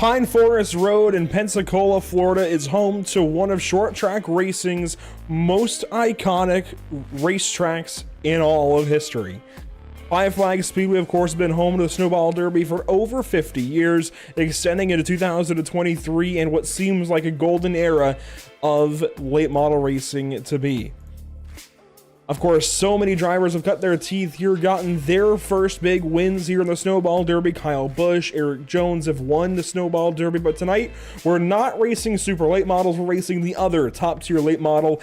Pine Forest Road in Pensacola, Florida is home to one of short track racing's most iconic racetracks in all of history. Five Flags Speedway, of course, has been home to the Snowball Derby for over 50 years, extending into 2023 and what seems like a golden era of late model racing to be. Of course, so many drivers have cut their teeth here, gotten their first big wins here in the Snowball Derby. Kyle Busch, Eric Jones have won the Snowball Derby, but tonight we're not racing super late models, we're racing the other top tier late model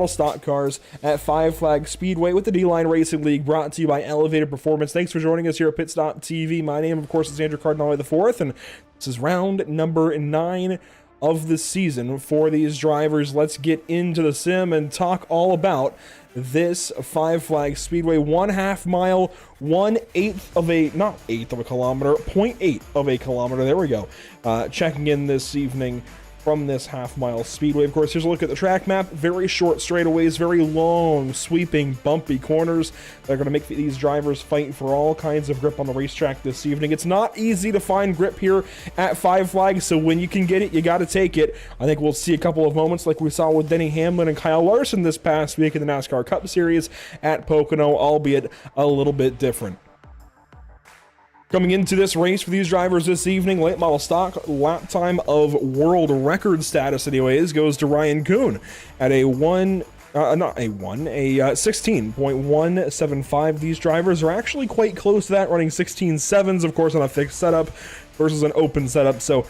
stock cars at Five Flags Speedway with the DLine Racing League, brought to you by Elevated Performance. Thanks for joining us here at Pit Stop TV. My name, of course, is Andrew Cardinale IV, and this is round number 9 of the season for these drivers. Let's get into the sim and talk all about this Five Flags Speedway 1/2 mile, 1/8 of a, not eighth of a kilometer, 0.8 of a kilometer. There we go. Checking in this evening from this half-mile speedway. Of course, here's a look at the track map. Very short straightaways, very long, sweeping, bumpy corners. They're going to make these drivers fight for all kinds of grip on the racetrack this evening. It's not easy to find grip here at Five Flags, so when you can get it, you got to take it. I think we'll see a couple of moments like we saw with Denny Hamlin and Kyle Larson this past week in the NASCAR Cup Series at Pocono, albeit a little bit different. Coming into this race for these drivers this evening, late model stock lap time of world record status anyways goes to Ryan Kuhn at a 16.175. These drivers are actually quite close to that, running 16.7s, of course, on a fixed setup versus an open setup. So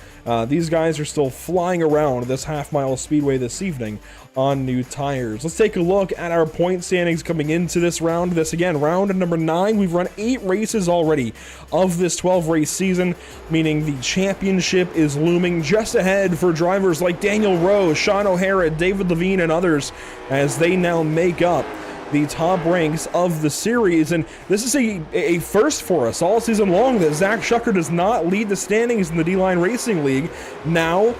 these guys are still flying around this half-mile speedway this evening on new tires. Let's take a look at our point standings coming into this round. This, again, round number 9. We've run 8 races already of this 12-race season, meaning the championship is looming just ahead for drivers like Daniel Rowe, Sean O'Hara, David Levine, and others as they now make up the top ranks of the series. And this is a first for us all season long that Zach Shucker does not lead the standings in the DLine Racing League. Now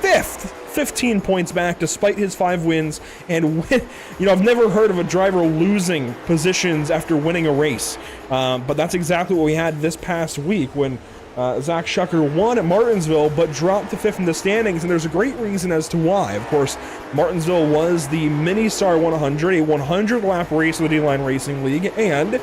5th, 15 points back despite his 5 wins. And I've never heard of a driver losing positions after winning a race, but that's exactly what we had this past week when Zach Shucker won at Martinsville but dropped to 5th in the standings, and there's a great reason as to why. Of course, Martinsville was the Mini Star 100, a 100-lap race of the D-Line Racing League, and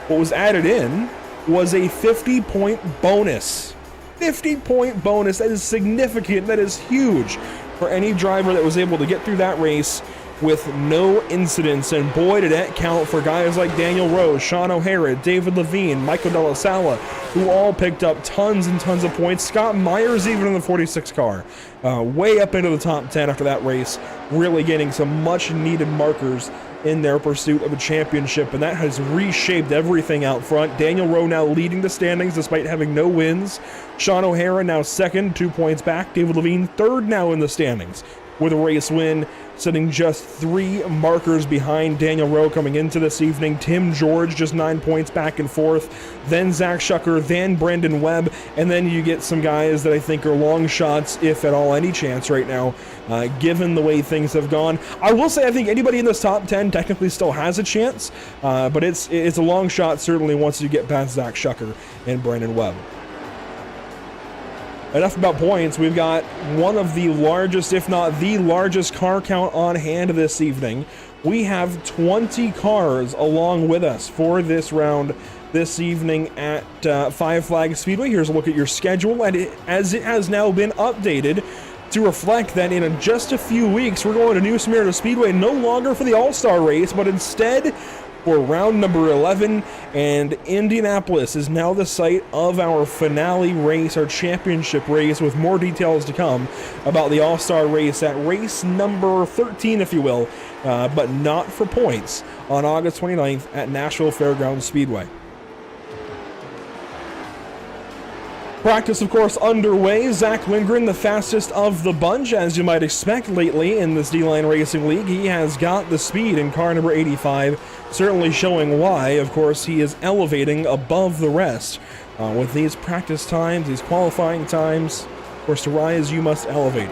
what was added in was a 50-point bonus. 50-point bonus. That is significant. That is huge for any driver that was able to get through that race with no incidents. And boy, did that count for guys like Daniel Rose, Sean O'Hara, David Levine, Michael Della Sala, who all picked up tons and tons of points. Scott Myers, even in the 46 car, way up into the top 10 after that race, really getting some much needed markers in their pursuit of a championship, and that has reshaped everything out front. Daniel Rowe now leading the standings despite having no wins. Sean O'Hara now 2nd, 2 points back. David Levine 3rd now in the standings with a race win, sitting just 3 markers behind Daniel Rowe coming into this evening. Tim George just 9 points back and 4th, then Zach Shucker, then Brandon Webb, and then you get some guys that I think are long shots, if at all any chance right now, given the way things have gone. I will say I think anybody in this top 10 technically still has a chance, but it's a long shot certainly once you get past Zach Shucker and Brandon Webb. Enough about points. We've got one of the largest, if not the largest, car count on hand this evening. We have 20 cars along with us for this round this evening at Five Flags Speedway. Here's a look at your schedule, and as it has now been updated to reflect that in just a few weeks we're going to New Smyrna Speedway, no longer for the All-Star race, but instead for round number 11, and Indianapolis is now the site of our finale race, our championship race, with more details to come about the All-Star race at race number 13, if you will, but not for points, on August 29th at Nashville Fairgrounds Speedway. Practice, of course, underway. Zach Lindgren, the fastest of the bunch, as you might expect lately in this D-Line Racing League. He has got the speed in car number 85, certainly showing why. Of course, he is elevating above the rest. With these practice times, these qualifying times, of course, to rise, you must elevate.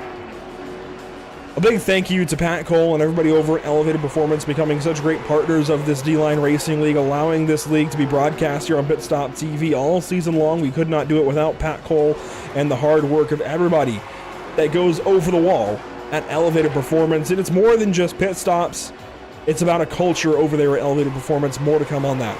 A big thank you to Pat Cole and everybody over at Elevated Performance becoming such great partners of this D-Line Racing League, allowing this league to be broadcast here on Pitstop TV all season long. We could not do it without Pat Cole and the hard work of everybody that goes over the wall at Elevated Performance. And it's more than just pit stops. It's about a culture over there at Elevated Performance. More to come on that.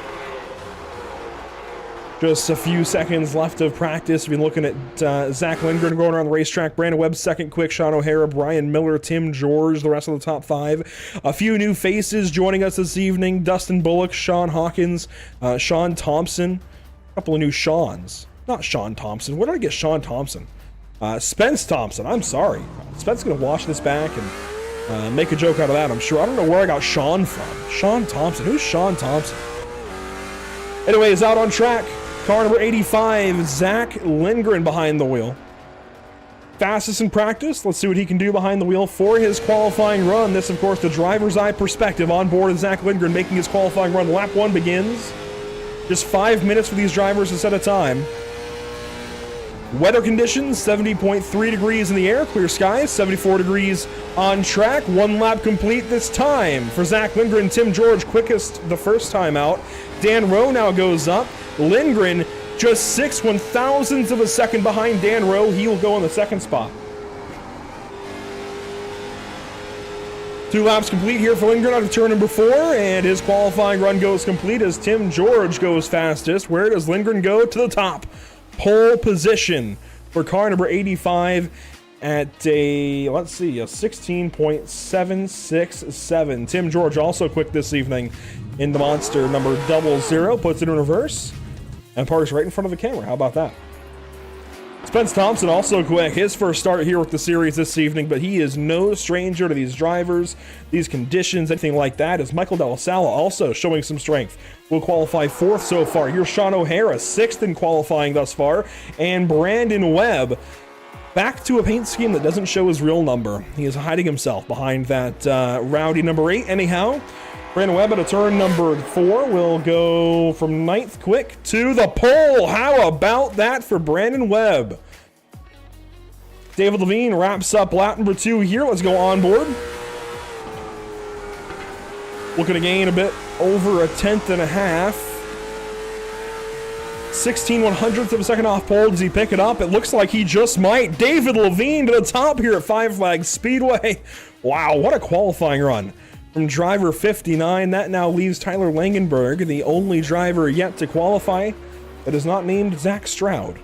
Just a few seconds left of practice. We've been looking at Zach Lindgren going around the racetrack. Brandon Webb second quick. Sean O'Hara, Brian Miller, Tim George, the rest of the top five. A few new faces joining us this evening. Dustin Bullock, Sean Hawkins, Sean Thompson. A couple of new Seans. Not Sean Thompson. Where did I get Sean Thompson? Spence Thompson. I'm sorry. Spence is going to wash this back and make a joke out of that, I'm sure. I don't know where I got Sean from. Sean Thompson. Who's Sean Thompson? Anyways, out on track. Car number 85, Zach Lindgren behind the wheel. Fastest in practice. Let's see what he can do behind the wheel for his qualifying run. This, of course, the driver's eye perspective on board with Zach Lindgren making his qualifying run. Lap 1 begins. Just 5 minutes for these drivers to set a time. Weather conditions, 70.3 degrees in the air, clear skies, 74 degrees on track. 1 lap complete this time for Zach Lindgren. Tim George, quickest the first time out. Dan Rowe now goes up. Lindgren just 6/1000ths of a second behind Dan Rowe. He will go in the second spot. 2 laps complete here for Lindgren out of turn number 4, and his qualifying run goes complete as Tim George goes fastest. Where does Lindgren go? To the top. Pole position for car number 85 at a, let's see, a 16.767. Tim George also quick this evening in the monster number 00, puts it in reverse and parks right in front of the camera. How about that? Spence Thompson also quick, his first start here with the series this evening, but he is no stranger to these drivers, these conditions, anything like that, as Michael Della Sala also showing some strength. Will qualify 4th so far. Here's Sean O'Hara, 6th in qualifying thus far, and Brandon Webb back to a paint scheme that doesn't show his real number. He is hiding himself behind that rowdy number 8 anyhow. Brandon Webb at a turn number 4 will go from 9th quick to the pole. How about that for Brandon Webb? David Levine wraps up lap number 2 here. Let's go on board. Looking to gain a bit over a 10th and a half. 16/100ths of a second off pole. Does he pick it up? It looks like he just might. David Levine to the top here at Five Flags Speedway. Wow, what a qualifying run from driver 59. That now leaves Tyler Langenberg, the only driver yet to qualify that is not named Zach Stroud.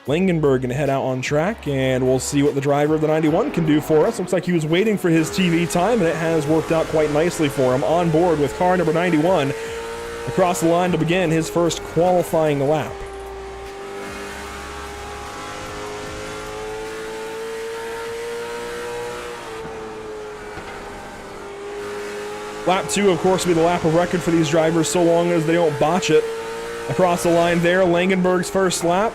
Langenberg gonna head out on track, and we'll see what the driver of the 91 can do for us. Looks like he was waiting for his TV time, and it has worked out quite nicely for him. On board with car number 91, across the line to begin his first qualifying lap. Lap 2, of course, will be the lap of record for these drivers so long as they don't botch it. Across the line there, Langenberg's first lap.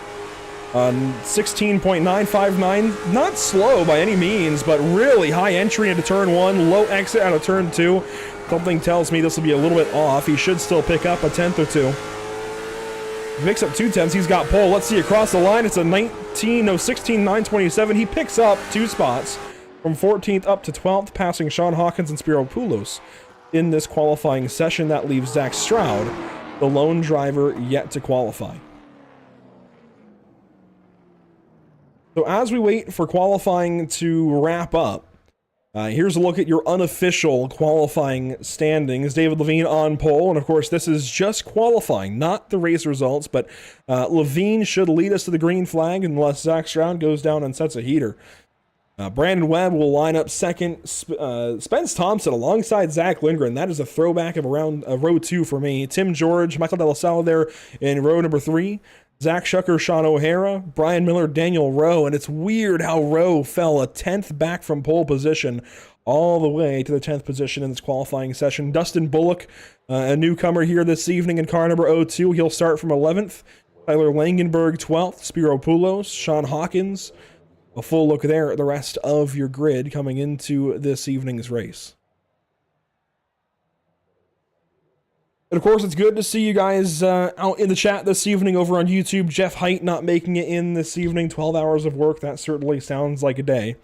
16.959, not slow by any means, but really high entry into turn 1, low exit out of turn 2. Something tells me this will be a little bit off. He should still pick up a 10th or 2. He picks up 2 tenths, he's got pole. Let's see, across the line, it's a 16.927. He picks up 2 spots from 14th up to 12th, passing Sean Hawkins and Spiro Poulos in this qualifying session. That leaves Zach Stroud, the lone driver yet to qualify. So as we wait for qualifying to wrap up, here's a look at your unofficial qualifying standings. David Levine on pole, and of course this is just qualifying, not the race results, but Levine should lead us to the green flag unless Zach Stroud goes down and sets a heater. Brandon Webb will line up second. Spence Thompson alongside Zach Lindgren. That is a throwback of around row 2 for me. Tim George, Michael Della Sala there in row number 3. Zach Shucker, Sean O'Hara, Brian Miller, Daniel Rowe, and it's weird how Rowe fell a 10th back from pole position all the way to the 10th position in this qualifying session. Dustin Bullock, a newcomer here this evening in car number 02. He'll start from 11th. Tyler Langenberg, 12th. Spiro Poulos, Sean Hawkins. A full look there at the rest of your grid coming into this evening's race. And of course, it's good to see you guys out in the chat this evening over on YouTube. Jeff Height not making it in this evening. 12 hours of work. That certainly sounds like a day.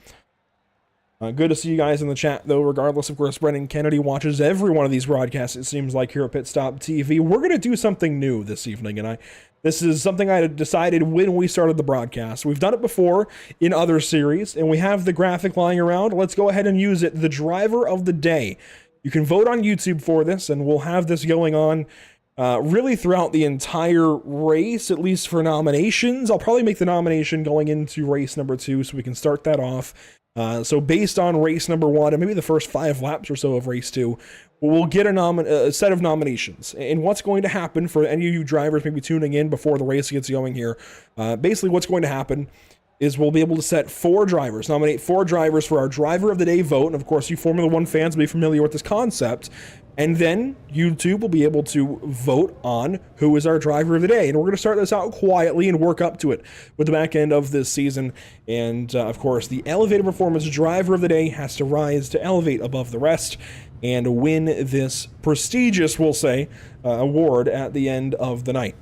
Good to see you guys in the chat, though, regardless. Of course, Brendan Kennedy watches every one of these broadcasts, it seems like, here at Pit Stop TV. We're going to do something new this evening, and this is something I had decided when we started the broadcast. We've done it before in other series, and we have the graphic lying around. Let's go ahead and use it. The driver of the day. You can vote on YouTube for this, and we'll have this going on really throughout the entire race, at least for nominations. I'll probably make the nomination going into race number 2, so we can start that off. So based on race number 1, and maybe the first 5 laps or so of race 2, we'll get a set of nominations. And what's going to happen for any of you drivers maybe tuning in before the race gets going here, basically what's going to happen is we'll be able to set 4 drivers, nominate 4 drivers for our driver of the day vote. And of course, you Formula 1 fans will be familiar with this concept. And then YouTube will be able to vote on who is our driver of the day. And we're going to start this out quietly and work up to it with the back end of this season. And of course, the elevated performance driver of the day has to rise to elevate above the rest and win this prestigious, we'll say, award at the end of the night.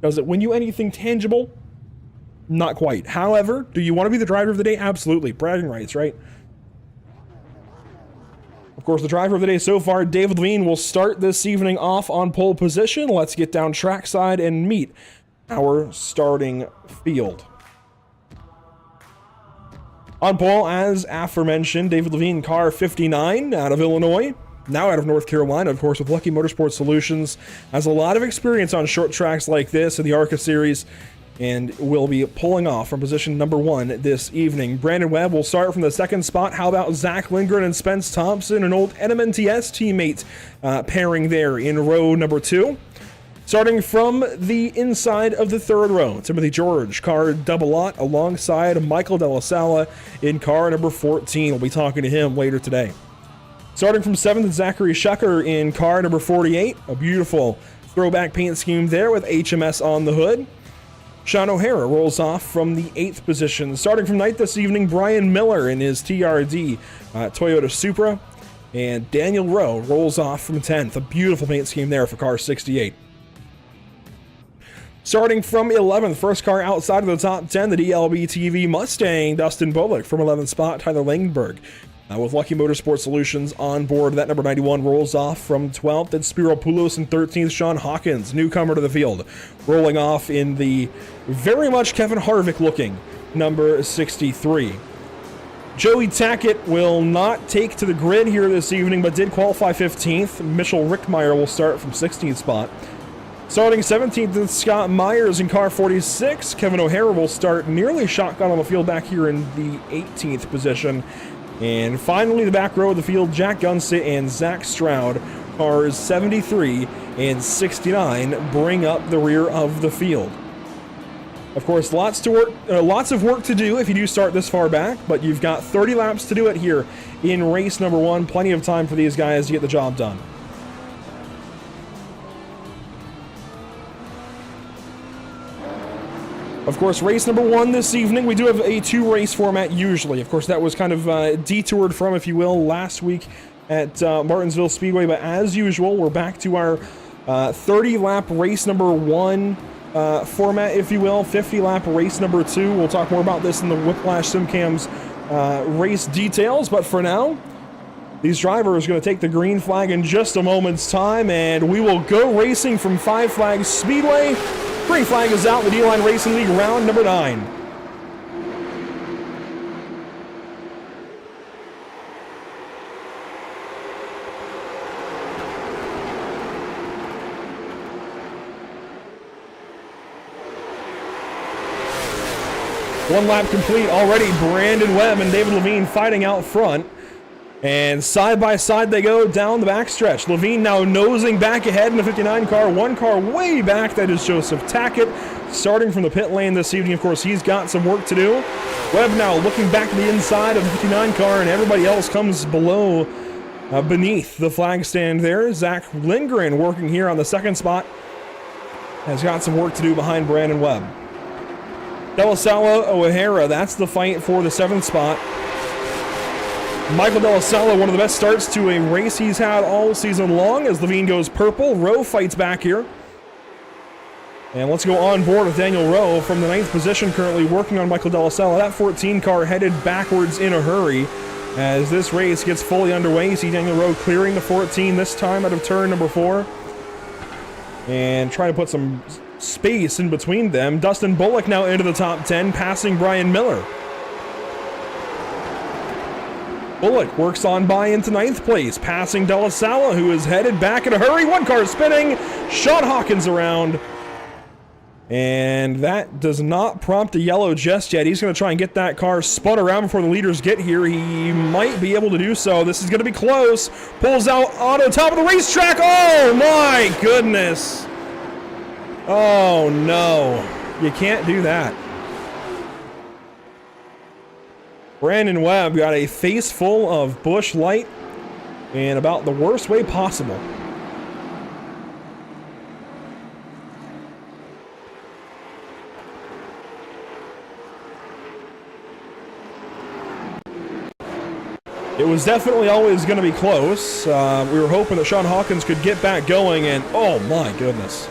Does it win you anything tangible? Not quite. However, do you want to be the driver of the day? Absolutely. Bragging rights, right? Of course, the driver of the day so far, David Levine, will start this evening off on pole position. Let's get down trackside and meet our starting field. On pole, as aforementioned, David Levine, car 59 out of Illinois. Now out of North Carolina, of course, with Lucky Motorsport Solutions. Has a lot of experience on short tracks like this in the ARCA series, and will be pulling off from position number 1 this evening. Brandon Webb will start from the 2nd spot. How about Zach Lindgren and Spence Thompson, an old NMNTS teammate pairing there in row number 2. Starting from the inside of the 3rd row, Timothy George, car double lot, alongside Michael De La Sala in car number 14. We'll be talking to him later today. Starting from 7th, Zachary Schucker in car number 48. A beautiful throwback paint scheme there with HMS on the hood. Sean O'Hara rolls off from the 8th position. Starting from 9th this evening, Brian Miller in his TRD Toyota Supra. And Daniel Rowe rolls off from 10th. A beautiful paint scheme there for car 68. Starting from 11th, first car outside of the top 10, the DLB TV Mustang, Dustin Bullock from 11th spot, Tyler Langenberg. With Lucky Motorsport Solutions on board, that number 91 rolls off from 12th. It's Spiro Poulos in 13th. Sean Hawkins, newcomer to the field, rolling off in the very much Kevin Harvick looking number 63. Joey Tackett will not take to the grid here this evening, but did qualify 15th. Mitchell Rickmeyer will start from 16th spot. Starting 17th is Scott Myers in car 46. Kevin O'Hara will start nearly shotgun on the field back here in the 18th position. And finally, the back row of the field, Jack Gunsit and Zach Stroud, cars 73 and 69, bring up the rear of the field. Of course, lots of work to do if you do start this far back, but you've got 30 laps to do it here in race number 1. Plenty of time for these guys to get the job done. Of course, race number 1 this evening, we do have a 2-race format usually. Of course, that was kind of detoured from, if you will, last week at Martinsville Speedway. But as usual, we're back to our 30-lap race number 1 format, if you will. 50-lap race number 2. We'll talk more about this in the Whiplash SimCam's race details. But for now, these drivers are going to take the green flag in just a moment's time, and we will go racing from Five Flags Speedway. Green flag is out, the DLine Racing League round number 9. One lap complete already. Brandon Webb and David Levine fighting out front. And side by side they go down the backstretch. Levine now nosing back ahead in the 59 car. One car way back, that is Joseph Tackett. Starting from the pit lane this evening, of course, he's got some work to do. Webb now looking back to the inside of the 59 car, and everybody else comes below, beneath the flag stand there. Zach Lindgren working here on the 2nd spot. Has got some work to do behind Brandon Webb. De La Sala O'Hara, that's the fight for the 7th spot. Michael De La Salle, one of the best starts to a race he's had all season long as Levine goes purple. Rowe fights back here. And let's go on board with Daniel Rowe from the 9th position, currently working on Michael De La Salle. That 14 car headed backwards in a hurry as this race gets fully underway. You see Daniel Rowe clearing the 14 this time out of turn number 4. And trying to put some space in between them. Dustin Bullock now into the top 10, passing Brian Miller. Bullock works on by into 9th place, passing De La Salle, who is headed back in a hurry. One car spinning. Sean Hawkins around. And that does not prompt a yellow just yet. He's going to try and get that car spun around before the leaders get here. He might be able to do so. This is going to be close. Pulls out onto the top of the racetrack. Oh, my goodness. Oh, no. You can't do that. Brandon Webb got a face full of Busch Light in about the worst way possible. It was definitely always going to be close. We were hoping that Sean Hawkins could get back going, and oh my goodness.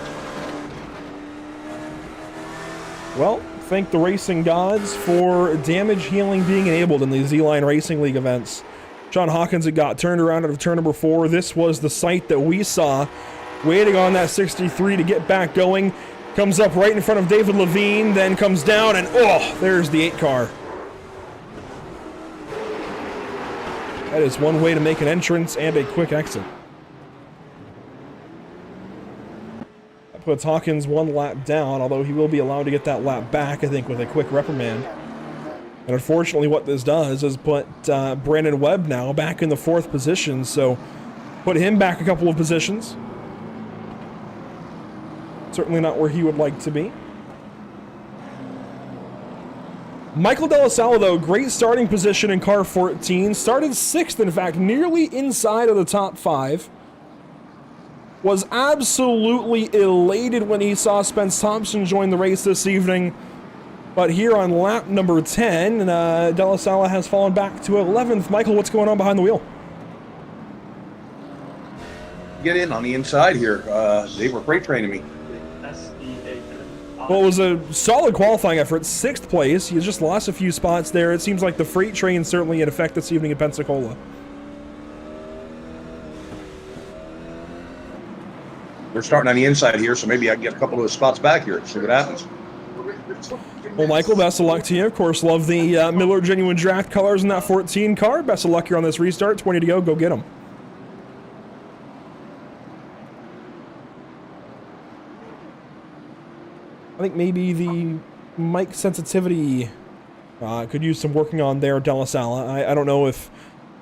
Well, thank the racing gods for damage healing being enabled in these DLine Racing League events. Sean Hawkins had got turned around out of turn number 4. This was the sight that we saw, waiting on that 63 to get back going. Comes up right in front of David Levine, then comes down, and oh, there's the 8 car. That is one way to make an entrance and a quick exit. That puts Hawkins 1 lap down, although he will be allowed to get that lap back, I think, with a quick reprimand. And unfortunately what this does is put Brandon Webb now back in the 4th position, so put him back a couple of positions. Certainly not where he would like to be. Michael De La Salle, though, great starting position in car 14. Started 6th, in fact, nearly inside of the top 5. Was absolutely elated when he saw Spence Thompson join the race this evening. But here on lap number 10, De La Salle has fallen back to 11th. Michael, what's going on behind the wheel? Get in on the inside here. They were freight training me. Well, it was a solid qualifying effort. 6th place. You just lost a few spots there. It seems like the freight train certainly in effect this evening in Pensacola. They're starting on the inside here, so maybe I can get a couple of spots back here. See what happens. Well, Michael, best of luck to you. Of course, love the Miller Genuine Draft colors in that 14 car. Best of luck here on this restart. 20 to go. Go get them. I think maybe the mic sensitivity could use some working on there, De La Salle. I don't know if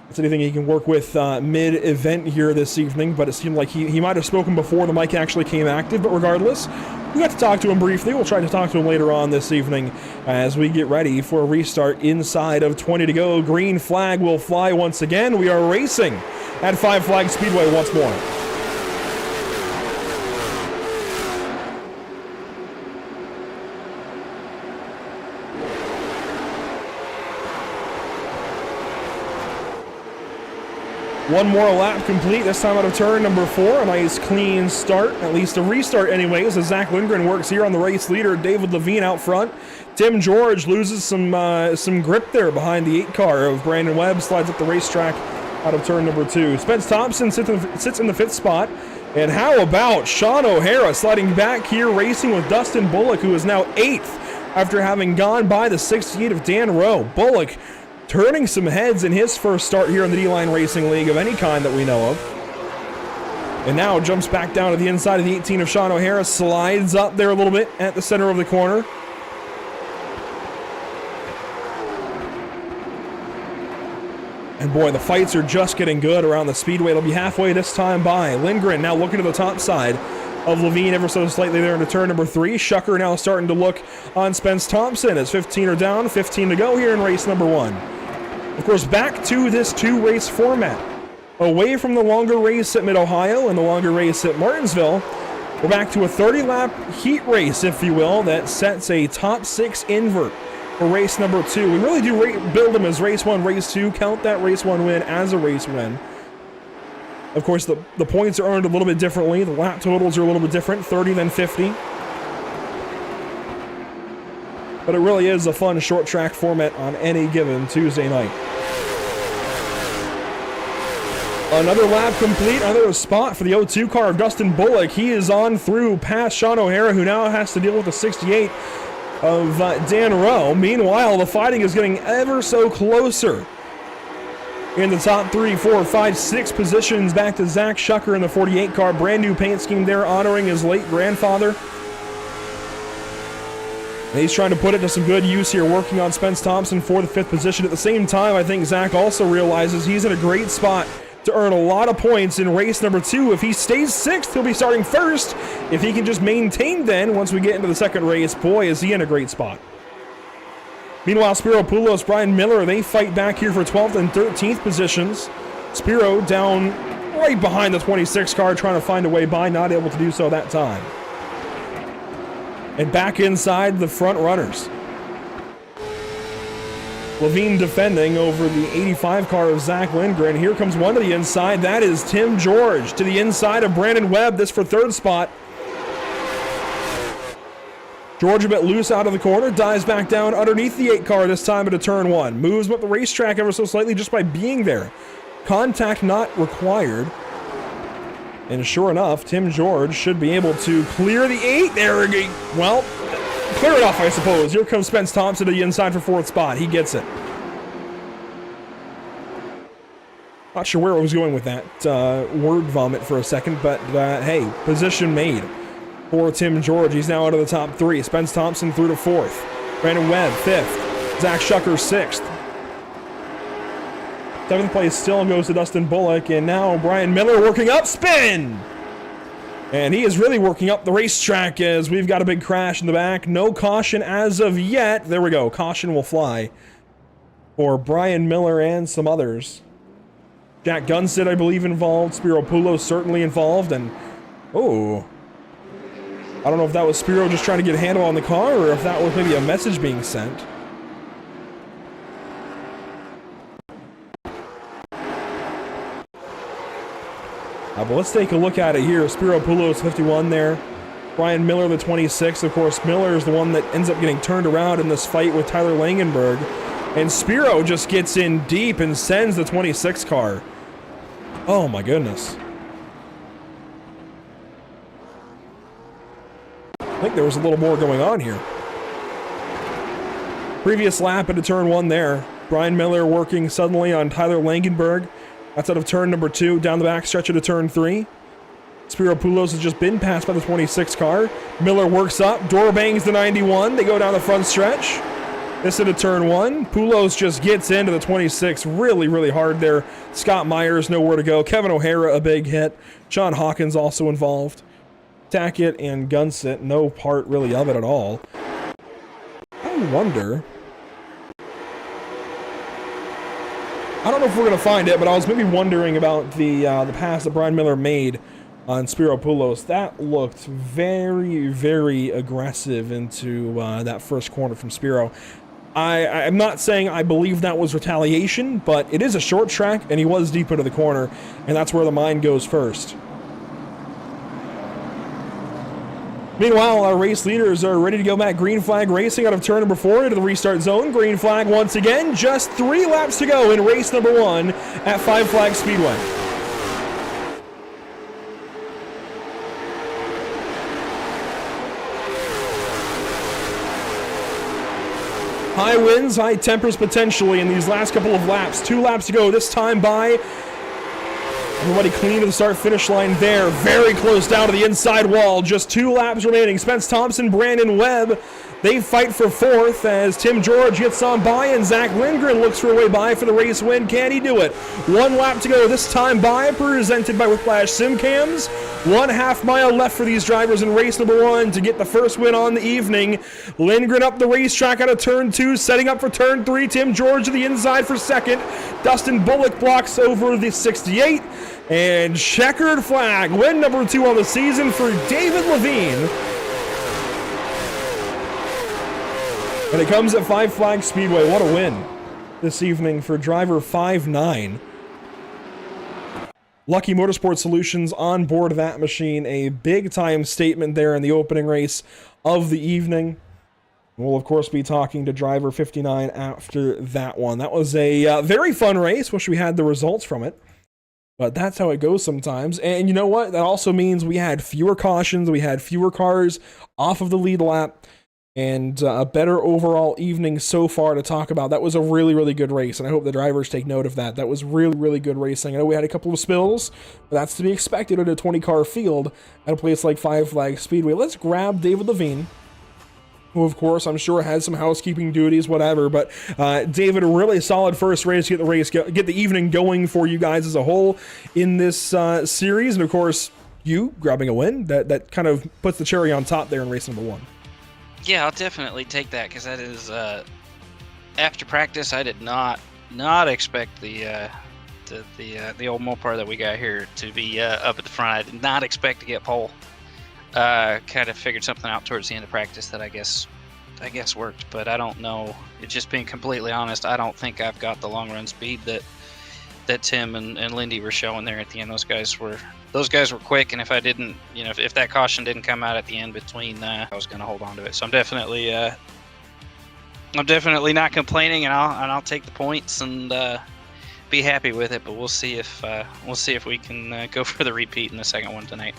it's anything he can work with mid-event here this evening, but it seemed like he might have spoken before the mic actually came active. But regardless, we got to talk to him briefly. We'll try to talk to him later on this evening as we get ready for a restart inside of 20 to go. Green flag will fly once again. We are racing at Five Flag Speedway once more. One more lap complete, this time out of turn number 4. A nice clean start, at least a restart anyways, as Zach Lindgren works here on the race leader, David Levine out front. Tim George loses some grip there behind the 8 car of Brandon Webb, slides up the racetrack out of turn number 2. Spence Thompson sits in the 5th spot. And how about Sean O'Hara sliding back here, racing with Dustin Bullock, who is now 8th after having gone by the 68 of Dan Rowe. Bullock turning some heads in his first start here in the DLine Racing League of any kind that we know of. And now jumps back down to the inside of the 18 of Sean O'Hara, slides up there a little bit at the center of the corner. And boy, the fights are just getting good around the speedway. It'll be halfway this time by. Lindgren now looking to the top side of Levine ever so slightly there into turn number 3. Shucker now starting to look on Spence Thompson as 15 are down, 15 to go here in race number 1. Of course, back to this 2-race format. Away from the longer race at Mid-Ohio and the longer race at Martinsville, we're back to a 30-lap heat race, if you will, that sets a top 6 invert for race number 2. We really do build them as race 1, race 2. Count that race 1 win as a race win. Of course, the points are earned a little bit differently. The lap totals are a little bit different, 30 than 50. But it really is a fun short track format on any given Tuesday night. Another lap complete, another spot for the 02 car of Dustin Bullock. He is on through past Sean O'Hara, who now has to deal with the 68 of Dan Rowe. Meanwhile, the fighting is getting ever so closer. In the top 3, 4, 5, 6 positions, back to Zach Shucker in the 48 car. Brand new paint scheme there, honoring his late grandfather. And he's trying to put it to some good use here, working on Spence Thompson for the 5th position. At the same time, I think Zach also realizes he's in a great spot to earn a lot of points in race number 2. If he stays 6th, he'll be starting 1st. If he can just maintain then, once we get into the 2nd race, boy, is he in a great spot. Meanwhile, Spiro Poulos, Brian Miller, they fight back here for 12th and 13th positions. Spiro down right behind the 26 car, trying to find a way by, not able to do so that time. And back inside the front runners. Levine defending over the 85 car of Zach Lindgren. Here comes one to the inside. That is Tim George to the inside of Brandon Webb. This for 3rd spot. George a bit loose out of the corner. Dives back down underneath the 8 car this time into turn 1. Moves up the racetrack ever so slightly just by being there. Contact not required. And sure enough, Tim George should be able to clear the 8. There we go. Well, clear it off, I suppose. Here comes Spence Thompson to the inside for 4th spot. He gets it. Not sure where I was going with that word vomit for a second, but hey, position made for Tim George. He's now out of the top 3. Spence Thompson through to 4th. Brandon Webb, 5th. Zach Shucker, 6th. 7th place still goes to Dustin Bullock, and now Brian Miller working up, spin! And he is really working up the racetrack as we've got a big crash in the back. No caution as of yet. There we go. Caution will fly for Brian Miller and some others. Jack Gunstead, I believe, involved. Spiro Poulos certainly involved. And, oh, I don't know if that was Spiro just trying to get a handle on the car or if that was maybe a message being sent. But let's take a look at it here. Spiro Poulos, 51 there. Brian Miller, the 26. Of course, Miller is the one that ends up getting turned around in this fight with Tyler Langenberg. And Spiro just gets in deep and sends the 26 car. Oh my goodness. I think there was a little more going on here. Previous lap into turn 1 there. Brian Miller working suddenly on Tyler Langenberg. That's out of turn number 2, down the back stretch into turn 3. Spiro Poulos has just been passed by the 26 car. Miller works up, door bangs the 91. They go down the front stretch. This into turn 1. Poulos just gets into the 26 really, really hard there. Scott Myers, nowhere to go. Kevin O'Hara, a big hit. John Hawkins also involved. Tackett and Gunsit, no part really of it at all. I wonder... I don't know if we're going to find it, but I was maybe wondering about the pass that Brian Miller made on Spiro Poulos. That looked very, very aggressive into that first corner from Spiro. I'm not saying I believe that was retaliation, but it is a short track, and he was deep into the corner, and that's where the mind goes first. Meanwhile, our race leaders are ready to go back. Green flag racing out of turn number 4 into the restart zone. Green flag once again. Just 3 laps to go in race number 1 at 5 Flag Speedway. High winds, high tempers potentially in these last couple of laps. 2 laps to go, this time by... Everybody clean to the start-finish line there. Very close down to the inside wall. Just 2 laps remaining. Spence Thompson, Brandon Webb, they fight for 4th as Tim George gets on by and Zach Lindgren looks for a way by for the race win. Can he do it? 1 lap to go. This time by, presented by Whiplash Simcams. 1/2 mile left for these drivers in race number 1 to get the first win on the evening. Lindgren up the racetrack out of turn 2, setting up for turn 3. Tim George to the inside for 2nd. Dustin Bullock blocks over the 68. And checkered flag, win number 2 on the season for David Levine. And it comes at Five Flags Speedway. What a win this evening for driver 5'9". Lucky Motorsport Solutions on board that machine. A big-time statement there in the opening race of the evening. We'll, of course, be talking to driver 59 after that one. That was a very fun race. Wish we had the results from it. But that's how it goes sometimes. And you know what? That also means we had fewer cautions. We had fewer cars off of the lead lap. And a better overall evening so far to talk about. That was a really, really good race. And I hope the drivers take note of that. That was really, really good racing. I know we had a couple of spills. But that's to be expected in a 20-car field at a place like Five Flags Speedway. Let's grab David Levine, who, of course, I'm sure has some housekeeping duties, whatever. But David, a really solid first race to get the evening going for you guys as a whole in this series. And, of course, you grabbing a win. That kind of puts the cherry on top there in race number 1. Yeah, I'll definitely take that because that is after practice. I did not expect the old Mopar that we got here to be up at the front. I did not expect to get pole. Kind of figured something out towards the end of practice that I guess worked, but I don't know. It's just being completely honest. I don't think I've got the long run speed that Tim and Lindy were showing there at the end. Those guys were quick, and if I didn't, if that caution didn't come out at the end between, I was going to hold on to it. So I'm definitely not complaining, and I'll take the points and be happy with it. But we'll see if we can go for the repeat in the second one tonight.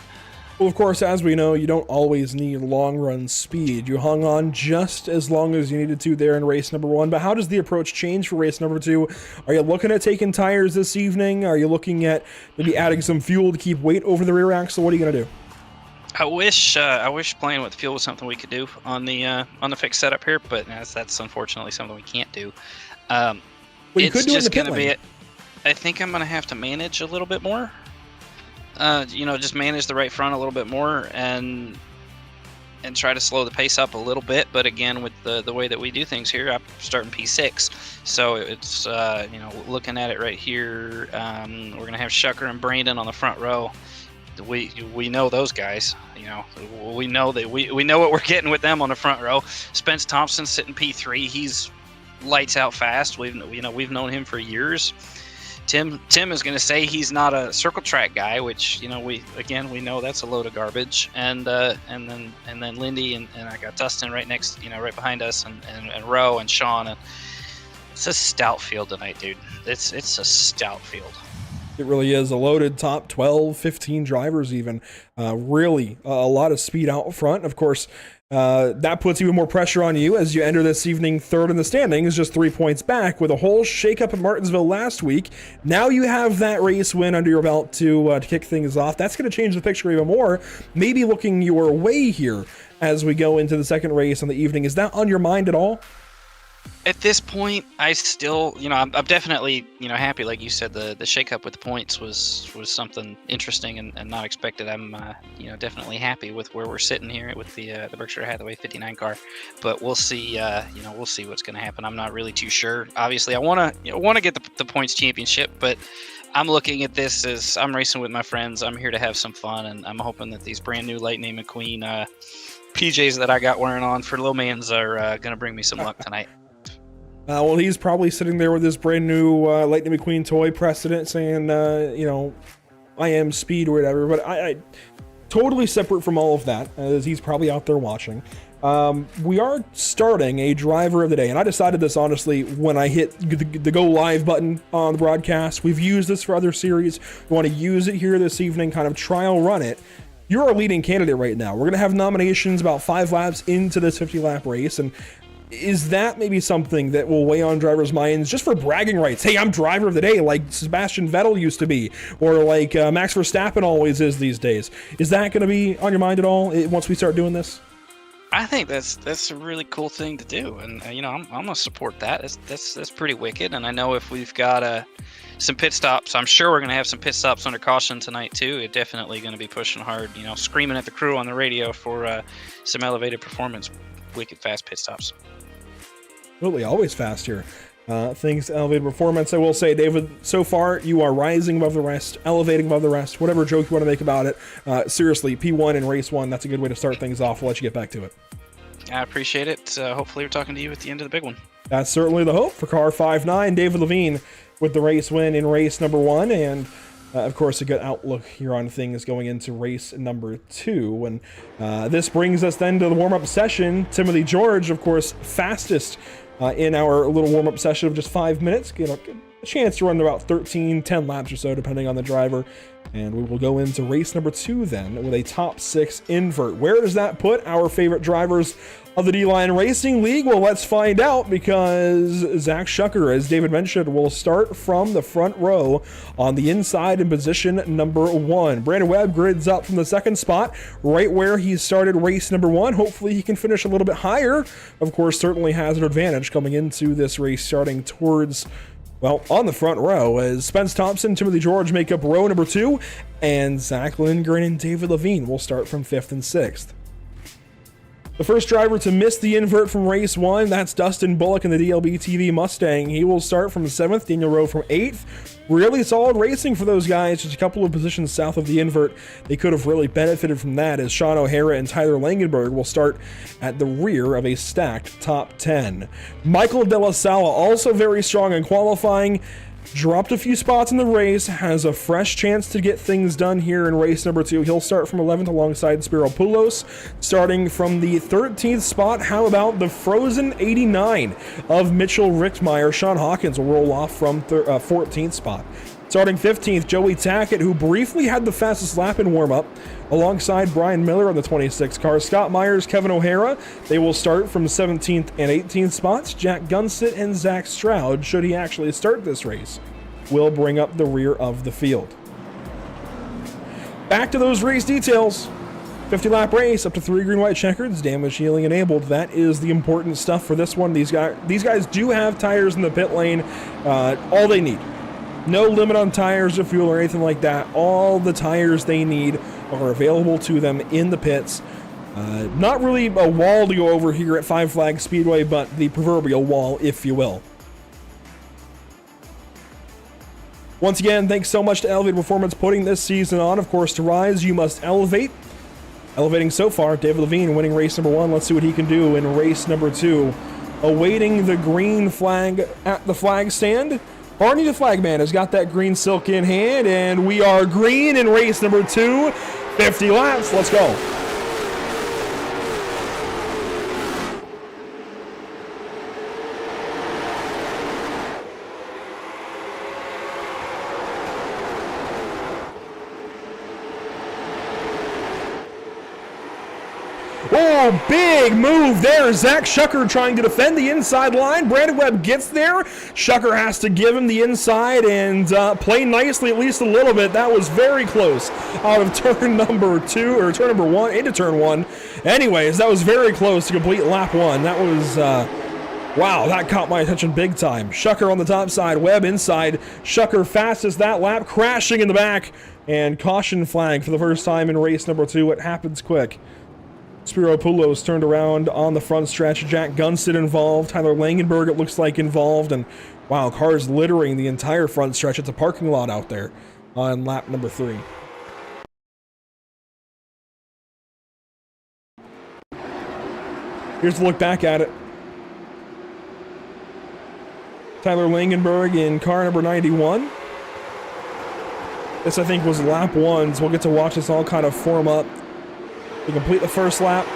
Well, of course, as we know, you don't always need long-run speed. You hung on just as long as you needed to there in race number 1. But how does the approach change for race number 2? Are you looking at taking tires this evening? Are you looking at maybe adding some fuel to keep weight over the rear axle? What are you going to do? I wish playing with fuel was something we could do on the fixed setup here, but that's unfortunately something we can't do. Well, you it's could do just it in the going to pit be lane. it. I think I'm going to have to manage a little bit more. Just manage the right front a little bit more and try to slow the pace up a little bit. But again, with the way that we do things here, I'm starting P6. So it's, looking at it right here, we're going to have Shucker and Brandon on the front row. We know those guys, we know that we know what we're getting with them on the front row. Spence Thompson sitting P3. He's lights out fast. We've known him for years. Tim is going to say he's not a circle track guy, which we know that's a load of garbage. And then Lindy and I got Dustin right next, right behind us, and Roe and Sean. And it's a stout field tonight, dude. It's a stout field. It really is a loaded top 12, 15 drivers even. Really a lot of speed out front. Of course, that puts even more pressure on you as you enter this evening third in the standings, just 3 points back with a whole shakeup at Martinsville last week. Now you have that race win under your belt to kick things off. That's going to change the picture even more. Maybe looking your way here as we go into the second race on the evening. Is that on your mind at all? At this point, I still, I'm definitely, happy. Like you said, the shakeup with the points was something interesting and not expected. I'm, definitely happy with where we're sitting here with the Berkshire Hathaway 59 car. But we'll see, we'll see what's going to happen. I'm not really too sure. Obviously, I want to get the points championship, but I'm looking at this as I'm racing with my friends. I'm here to have some fun, and I'm hoping that these brand new Lightning McQueen PJs that I got wearing on for low mans are going to bring me some luck tonight. Well, he's probably sitting there with this brand new Lightning McQueen toy precedent saying, I am speed or whatever. But I totally separate from all of that, as he's probably out there watching. We are starting a driver of the day, and I decided this honestly when I hit the go live button on the broadcast. We've used this for other series. We want to use it here this evening, kind of trial run it. You're our leading candidate right now. We're going to have nominations about 5 laps into this 50-lap race, and is that maybe something that will weigh on drivers' minds just for bragging rights? Hey, I'm driver of the day, like Sebastian Vettel used to be, or like Max Verstappen always is these days. Is that going to be on your mind at all once we start doing this? I think that's a really cool thing to do, and I'm gonna support that. That's pretty wicked. And I know if we've got some pit stops, I'm sure we're gonna have some pit stops under caution tonight too. It's definitely gonna be pushing hard, screaming at the crew on the radio for some elevated performance, wicked fast pit stops. Absolutely, always fast here. Things to elevated performance. I will say, David, so far you are rising above the rest, elevating above the rest, whatever joke you want to make about it. Seriously, P1 in race 1, that's a good way to start things off. We'll let you get back to it. I appreciate it. Hopefully we're talking to you at the end of the big one. That's certainly the hope for car 5-9. David Levine with the race win in race number 1, and of course a good outlook here on things going into race number 2. And this brings us then to the warm-up session. Timothy George, of course, fastest in our little warm-up session of just 5 minutes. Get a chance to run about 10 laps or so, depending on the driver. And we will go into race number 2 then with a top 6 invert. Where does that put our favorite drivers of the DLine Racing League? Well, let's find out, because Zach Shucker, as David mentioned, will start from the front row on the inside in position number 1. Brandon Webb grids up from the 2nd spot, right where he started race number 1. Hopefully he can finish a little bit higher. Of course, certainly has an advantage coming into this race, starting towards, well, on the front row, as Spence Thompson, Timothy George make up row number 2, and Zach Lindgren and David Levine will start from 5th and 6th. The first driver to miss the invert from race 1, that's Dustin Bullock in the DLB TV Mustang. He will start from 7th, Daniel Rowe from 8th. Really solid racing for those guys, just a couple of positions south of the invert. They could have really benefited from that, as Sean O'Hara and Tyler Langenberg will start at the rear of a stacked top 10. Michael De La Sala, also very strong in qualifying, dropped a few spots in the race, has a fresh chance to get things done here in race number 2. He'll start from 11th alongside Spiro Poulos, starting from the 13th spot. How about the Frozen 89 of Mitchell Richtmeyer? Sean Hawkins will roll off from 14th spot. Starting 15th, Joey Tackett, who briefly had the fastest lap in warm-up, alongside Brian Miller on the 26th car. Scott Myers, Kevin O'Hara, they will start from 17th and 18th spots. Jack Gunsitt and Zach Stroud, should he actually start this race, will bring up the rear of the field. Back to those race details. 50-lap race, up to 3 green-white checkers, damage healing enabled. That is the important stuff for this one. These guys do have tires in the pit lane, all they need. No limit on tires or fuel or anything like that. All the tires they need are available to them in the pits. Not really a wall to go over here at Five Flags Speedway, but the proverbial wall, if you will. Once again, thanks so much to Elevate Performance putting this season on. Of course, to rise, you must elevate. Elevating so far, David Levine winning race number 1. Let's see what he can do in race number 2. Awaiting the green flag at the flag stand. Barney the Flagman has got that green silk in hand, and we are green in race number 2. 50 laps, let's go. Oh, big move there. Zach Shucker trying to defend the inside line. Brandon Webb gets there. Shucker has to give him the inside and play nicely at least a little bit. That was very close out of turn number 2, or turn number 1 into turn 1. Anyways, that was very close to complete lap 1. That was, wow, that caught my attention big time. Shucker on the top side, Webb inside. Shucker fastest that lap, crashing in the back. And caution flag for the first time in race number 2. It happens quick. Spiro Poulos turned around on the front stretch. Jack Gunsitt involved. Tyler Langenberg, it looks like, involved. And wow, cars littering the entire front stretch. It's a parking lot out there on lap number 3. Here's a look back at it. Tyler Langenberg in car number 91. This, I think, was lap 1, so we'll get to watch this all kind of form up. To complete the first lap.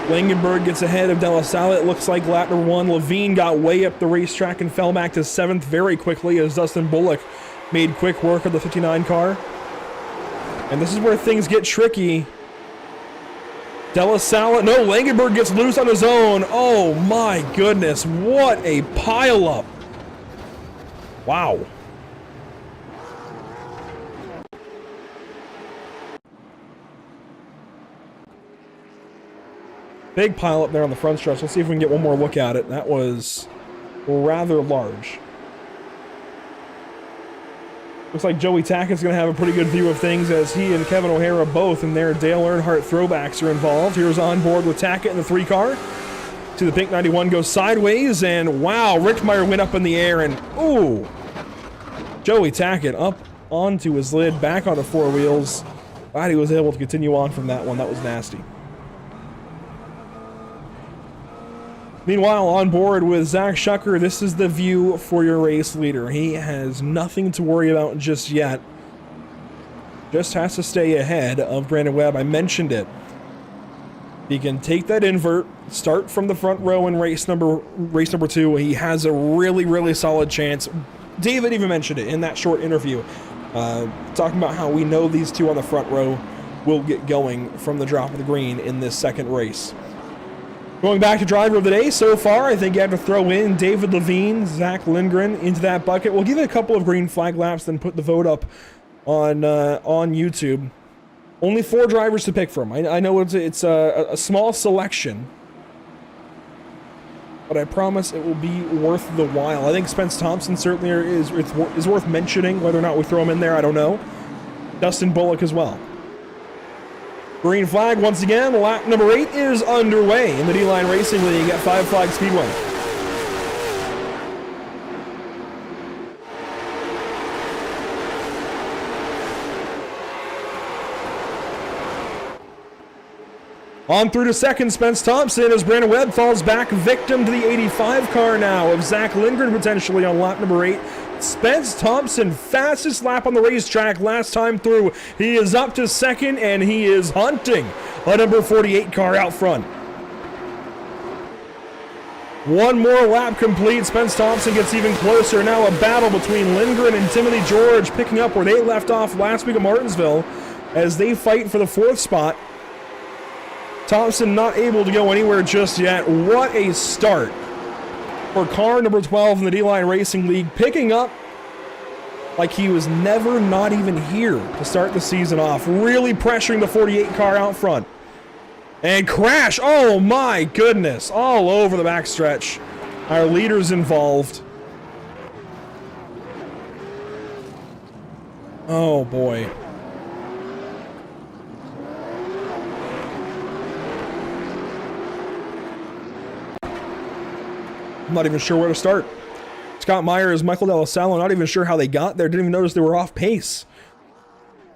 Langenberg gets ahead of De La Salle. It looks like lap number 1. Levine got way up the racetrack and fell back to 7th very quickly as Dustin Bullock made quick work of the 59 car. And this is where things get tricky. De La Salle, no, Langenberg gets loose on his own. Oh my goodness, what a pileup. Wow. Big pile up there on the front stretch. Let's see if we can get one more look at it. That was rather large. Looks like Joey Tackett's going to have a pretty good view of things as he and Kevin O'Hara both in their Dale Earnhardt throwbacks are involved. Here's on board with Tackett in the 3 car. See the pink 91 go sideways, and wow, Richtmeyer went up in the air, and ooh, Joey Tackett up onto his lid, back onto 4 wheels. Glad he was able to continue on from that one. That was nasty. Meanwhile, on board with Zach Shucker, this is the view for your race leader. He has nothing to worry about just yet. Just has to stay ahead of Brandon Webb. I mentioned it. He can take that invert, start from the front row in race number 2. He has a really, really solid chance. David even mentioned it in that short interview, talking about how we know these two on the front row will get going from the drop of the green in this second race. Going back to driver of the day, so far, I think you have to throw in David Levine, Zach Lindgren into that bucket. We'll give it a couple of green flag laps, then put the vote up on YouTube. Only 4 drivers to pick from. I know it's a small selection, but I promise it will be worth the while. I think Spence Thompson certainly is worth mentioning. Whether or not we throw him in there, I don't know. Dustin Bullock as well. Green flag once again. Lap number 8 is underway in the D-Line Racing League at 5 Flag Speedway. On through to second, Spence Thompson, as Brandon Webb falls back, victim to the 85 car now of Zach Lindgren potentially on lap number 8. Spence Thompson, fastest lap on the racetrack last time through. He is up to second, and he is hunting a number 48 car out front. One more lap complete. Spence Thompson gets even closer. Now a battle between Lindgren and Timothy George, picking up where they left off last week at Martinsville as they fight for the 4th spot. Thompson not able to go anywhere just yet. What a start for car number 12 in the D-Line Racing League, picking up like he was never not even here to start the season off. Really pressuring the 48 car out front. And crash, oh my goodness, all over the backstretch. Our leaders involved. Oh boy. I'm not even sure where to start. Scott Myers, Michael Delasallo, not even sure how they got there. Didn't even notice they were off pace.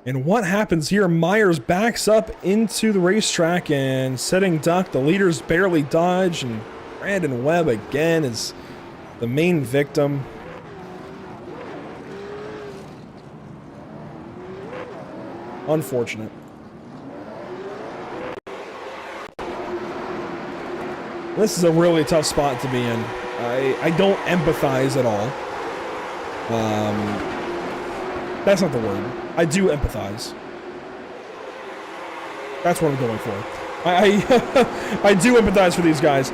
And what happens here? Myers backs up into the racetrack and setting duck. The leaders barely dodge, and Brandon Webb again is the main victim. Unfortunate. This is a really tough spot to be in. I don't empathize at all. That's not the word. I do empathize. That's what I'm going for. I do empathize for these guys.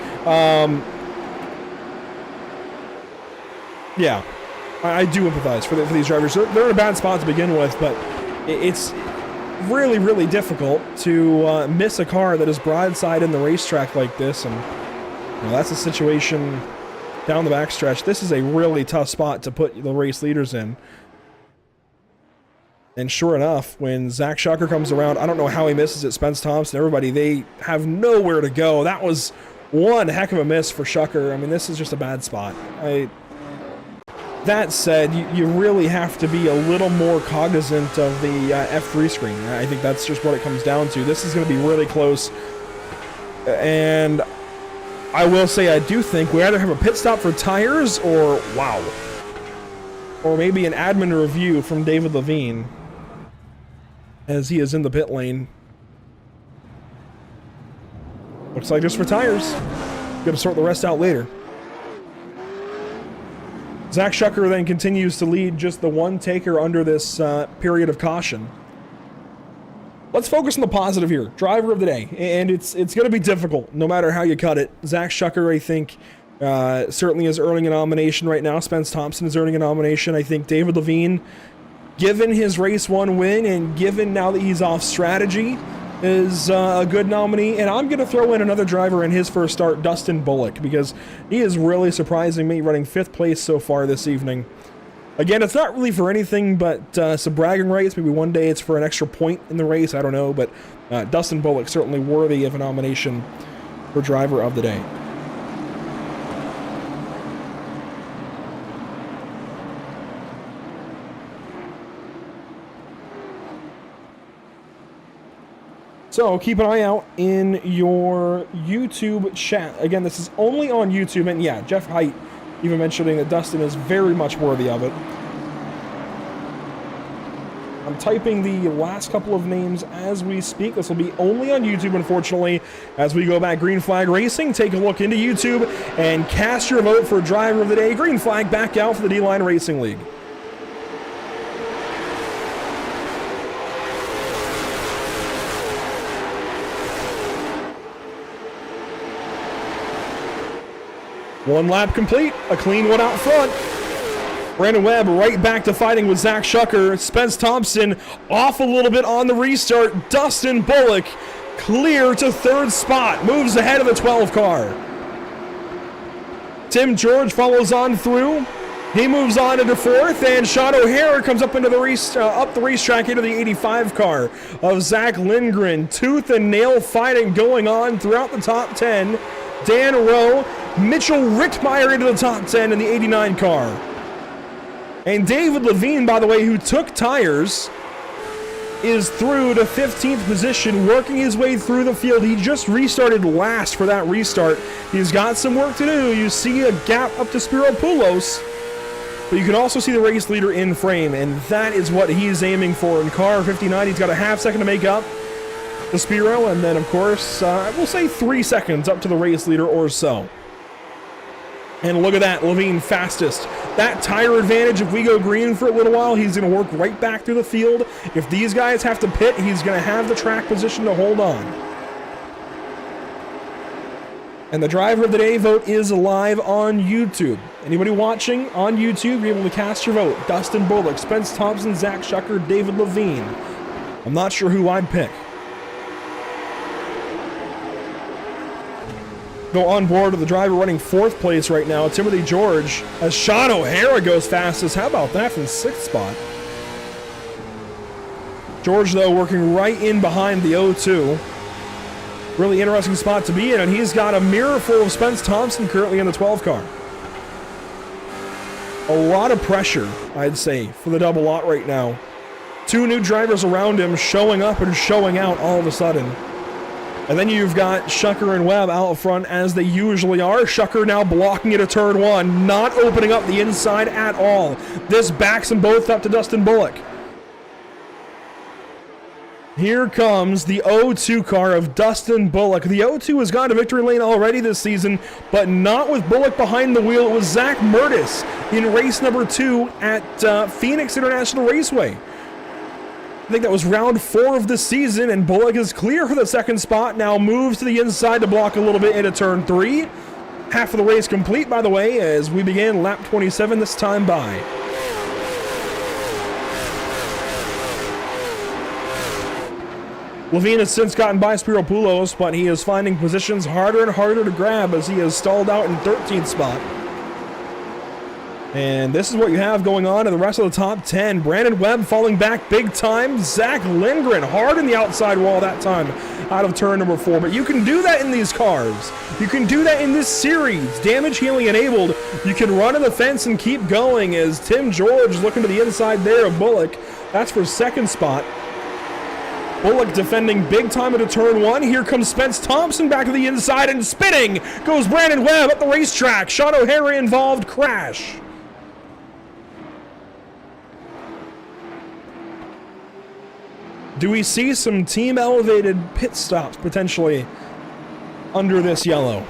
Yeah, I do empathize for these drivers. They're in a bad spot to begin with, but it's really, really difficult to miss a car that is broadside in the racetrack like this, and that's a situation down the backstretch. This is a really tough spot to put the race leaders in. And sure enough, when Zach Shucker comes around, I don't know how he misses it. Spence Thompson, everybody, they have nowhere to go. That was one heck of a miss for Shucker. I mean, this is just a bad spot. That said, you really have to be a little more cognizant of the F3 screen. I think that's just what it comes down to. This is going to be really close. And I will say I do think we either have a pit stop for tires or, wow, or maybe an admin review from David Levine as he is in the pit lane. Looks like just for tires. Gonna sort the rest out later. Zach Shucker then continues to lead just the one taker under this period of caution. Let's focus on the positive here. Driver of the day. And it's going to be difficult no matter how you cut it. Zach Shucker, I think, certainly is earning a nomination right now. Spence Thompson is earning a nomination. I think David Levine, given his race 1 win and given now that he's off strategy, is a good nominee. And I'm going to throw in another driver in his first start, Dustin Bullock, because he is really surprising me, running 5th place so far this evening. Again, it's not really for anything but some bragging rights. Maybe one day it's for an extra point in the race. I don't know. But Dustin Bullock certainly worthy of a nomination for driver of the day. So keep an eye out in your YouTube chat. Again, this is only on YouTube, and yeah, Jeff Height even mentioning that Dustin is very much worthy of it. I'm typing the last couple of names as we speak. This will be only on YouTube, unfortunately. As we go back, Green Flag Racing, take a look into YouTube and cast your vote for Driver of the Day. Green Flag back out for the DLine Racing League. One lap complete, a clean one out front. Brandon Webb right back to fighting with Zach Shucker. Spence Thompson off a little bit on the restart. Dustin Bullock clear to third spot. Moves ahead of the 12 car. Tim George follows on through. He moves on into fourth, and Sean O'Hara comes up into the up the racetrack into the 85 car of Zach Lindgren. Tooth and nail fighting going on throughout the top 10. Dan Rowe, Mitchell Richtmeyer into the top 10 in the 89 car. And David Levine, by the way, who took tires, is through to 15th position, working his way through the field. He just restarted last for that restart. He's got some work to do. You see a gap up to Spiro Poulos, but you can also see the race leader in frame, and that is what he's aiming for in car 59. He's got a half second to make up to Spiro, and then, of course, we'll say 3 seconds up to the race leader or so. And look at that, Levine fastest. That tire advantage, if we go green for a little while, he's going to work right back through the field. If these guys have to pit, he's going to have the track position to hold on. And the Driver of the Day vote is live on YouTube. Anybody watching on YouTube, you're able to cast your vote. Dustin Bullock, Spence Thompson, Zach Shucker, David Levine. I'm not sure who I'd pick. Go on board with the driver running fourth place right now, Timothy George, as Sean O'Hara goes fastest. How about that from sixth spot? George, though, working right in behind the 0-2. Really interesting spot to be in, and he's got a mirror full of Spence Thompson currently in the 12 car. A lot of pressure, I'd say, for the double lot right now. Two new drivers around him showing up and showing out all of a sudden. And then you've got Shucker and Webb out front as they usually are. Shucker now blocking it at turn one, not opening up the inside at all. This backs them both up to Dustin Bullock. Here comes the 0-2 car of Dustin Bullock. The 0-2 has gone to victory lane already this season, but not with Bullock behind the wheel. It was Zach Murtis in race number 2 at Phoenix International Raceway. I think that was round 4 of the season, and Bullock is clear for the second spot. Now moves to the inside to block a little bit into turn 3. Half of the race complete, by the way, as we begin lap 27 this time by. Levine has since gotten by Spiro Poulos, but he is finding positions harder and harder to grab as he is stalled out in 13th spot. And this is what you have going on in the rest of the top 10. Brandon Webb falling back big time. Zach Lindgren hard in the outside wall that time out of turn number 4. But you can do that in these cars. You can do that in this series. Damage healing enabled. You can run in the fence and keep going as Tim George looking to the inside there of Bullock. That's for second spot. Bullock defending big time into turn 1. Here comes Spence Thompson back to the inside and spinning goes Brandon Webb up the racetrack. Sean O'Hara involved crash. Do we see some team-elevated pit stops, potentially, under this yellow?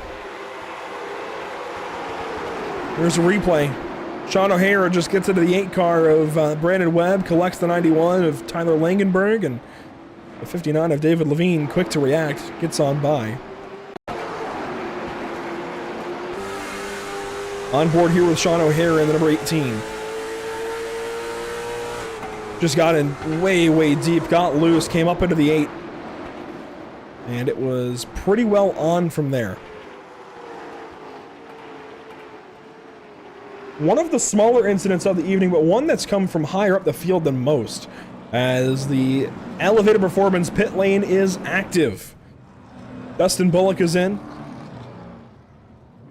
There's a replay. Sean O'Hara just gets into the 8 car of Brandon Webb, collects the 91 of Tyler Langenberg, and the 59 of David Levine, quick to react, gets on by. On board here with Sean O'Hara in the number 18. Just got in way, way deep, got loose, came up into the 8. And it was pretty well on from there. One of the smaller incidents of the evening, but one that's come from higher up the field than most, as the elevated performance pit lane is active. Dustin Bullock is in.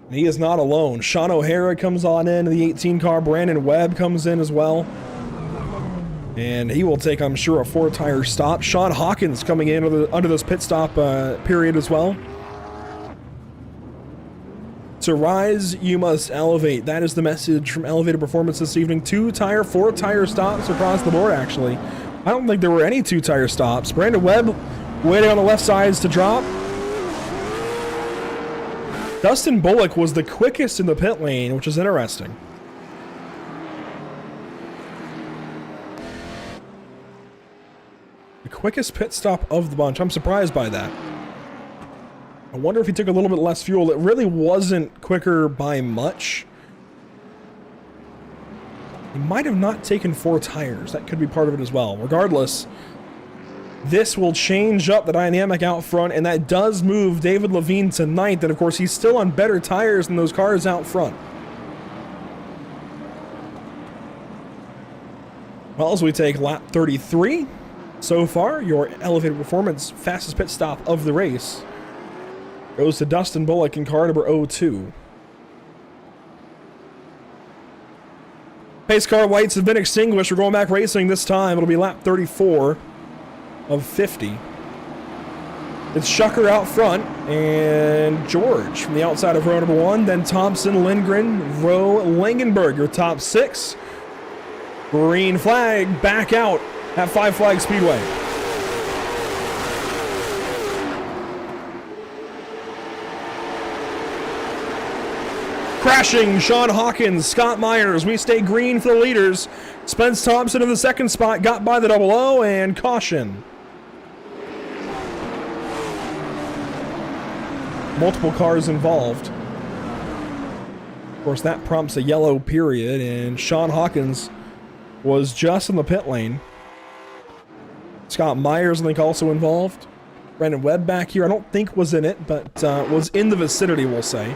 He is not alone. Sean O'Hara comes on in the 18 car. Brandon Webb comes in as well. And he will take, I'm sure, a 4-tire stop. Sean Hawkins coming in under this pit stop period as well. To rise, you must elevate. That is the message from Elevated Performance this evening. 2-tire, 4-tire stops across the board, actually. I don't think there were any 2-tire stops. Brandon Webb waiting on the left sides to drop. Dustin Bullock was the quickest in the pit lane, which is interesting. The quickest pit stop of the bunch. I'm surprised by that. I wonder if he took a little bit less fuel. It really wasn't quicker by much. He might have not taken 4 tires. That could be part of it as well. Regardless, this will change up the dynamic out front, and that does move David Levine to 9th. And of course, he's still on better tires than those cars out front. Well, as we take lap 33, so far, your Elevated Performance fastest pit stop of the race goes to Dustin Bullock in car number 02. Pace car lights have been extinguished. We're going back racing this time. It'll be lap 34 of 50. It's Shucker out front and George from the outside of row number 1. Then Thompson, Lindgren, Rowe, Langenberg, your top 6. Green flag back out at Five Flag Speedway. Crashing, Sean Hawkins, Scott Myers. We stay green for the leaders. Spence Thompson in the second spot, got by the 00, and caution. Multiple cars involved. Of course, that prompts a yellow period, and Sean Hawkins was just in the pit lane. Scott Myers, I think, also involved. Brandon Webb back here, I don't think was in it, but was in the vicinity, we'll say.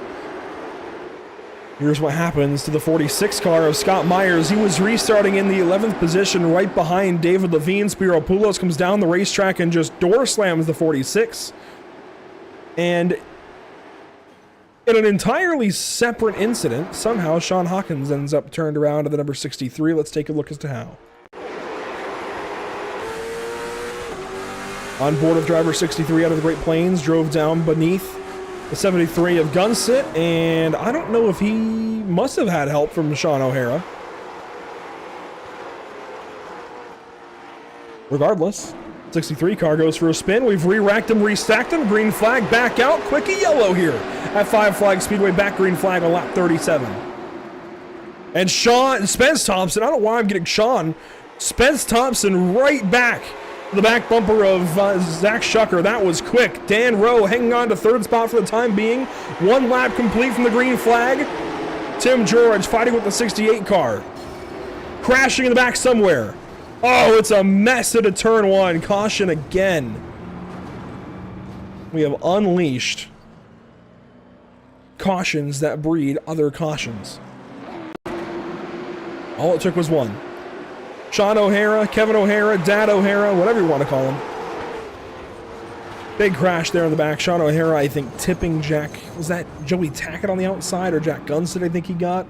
Here's what happens to the 46 car of Scott Myers. He was restarting in the 11th position right behind David Levine. Spiropoulos comes down the racetrack and just door slams the 46. And in an entirely separate incident, somehow Sean Hawkins ends up turned around to the number 63. Let's take a look as to how. On board of driver 63 out of the Great Plains, drove down beneath the 73 of Gunsit, and I don't know if he must have had help from Sean O'Hara. Regardless, 63 car goes for a spin. We've re-racked him, restacked him. Green flag back out. Quickie yellow here at Five Flag Speedway. Back green flag on lap 37. And Spence Thompson, I don't know why I'm getting Sean. Spence Thompson right back. The back bumper of Zach Shucker. That was quick. Dan Rowe hanging on to 3rd spot for the time being. 1 lap complete from the green flag. Tim George fighting with the 68 car. Crashing in the back somewhere. Oh, it's a mess into turn 1. Caution again. We have unleashed cautions that breed other cautions. All it took was 1. Sean O'Hara, Kevin O'Hara, Dad O'Hara, whatever you want to call him. Big crash there in the back. Sean O'Hara, I think, tipping Jack. Was that Joey Tackett on the outside or Jack Gunsit, I think he got?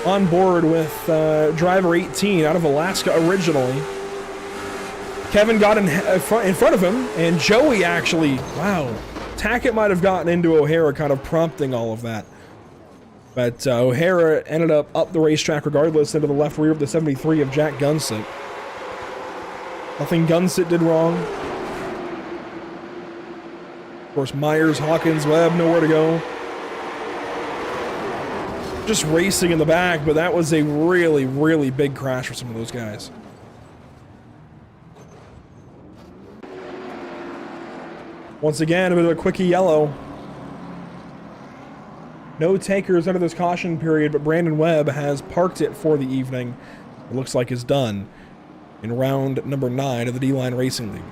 On board with driver 18 out of Alaska originally. Kevin got in front of him, and Joey actually, wow. Tackett might have gotten into O'Hara, kind of prompting all of that. But O'Hara ended up the racetrack regardless into the left rear of the 73 of Jack Gunsit. Nothing Gunsit did wrong. Of course, Myers, Hawkins, Webb, nowhere to go. Just racing in the back, but that was a really, really big crash for some of those guys. Once again, a bit of a quickie yellow. No takers under this caution period, but Brandon Webb has parked it for the evening. It looks like it's done in round number 9 of the DLine Racing League.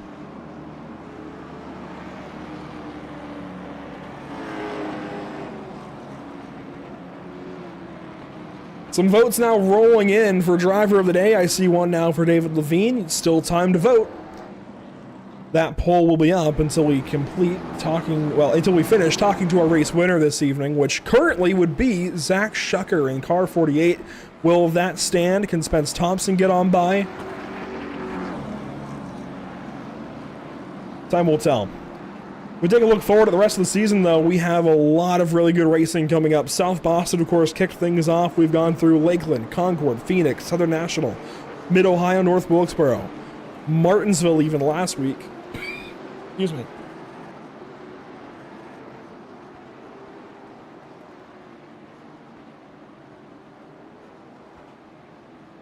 Some votes now rolling in for driver of the day. I see one now for David Levine. It's still time to vote. That poll will be up until we until we finish talking to our race winner this evening, which currently would be Zach Shucker in car 48 Will that stand? Can Spence Thompson get on by? Time will tell. We take a look forward at the rest of the season, though. We have a lot of really good racing coming up. South Boston, of course, kicked things off. We've gone through Lakeland, Concord, Phoenix, Southern National, Mid-Ohio, North Wilkesboro, Martinsville even last week. Excuse me.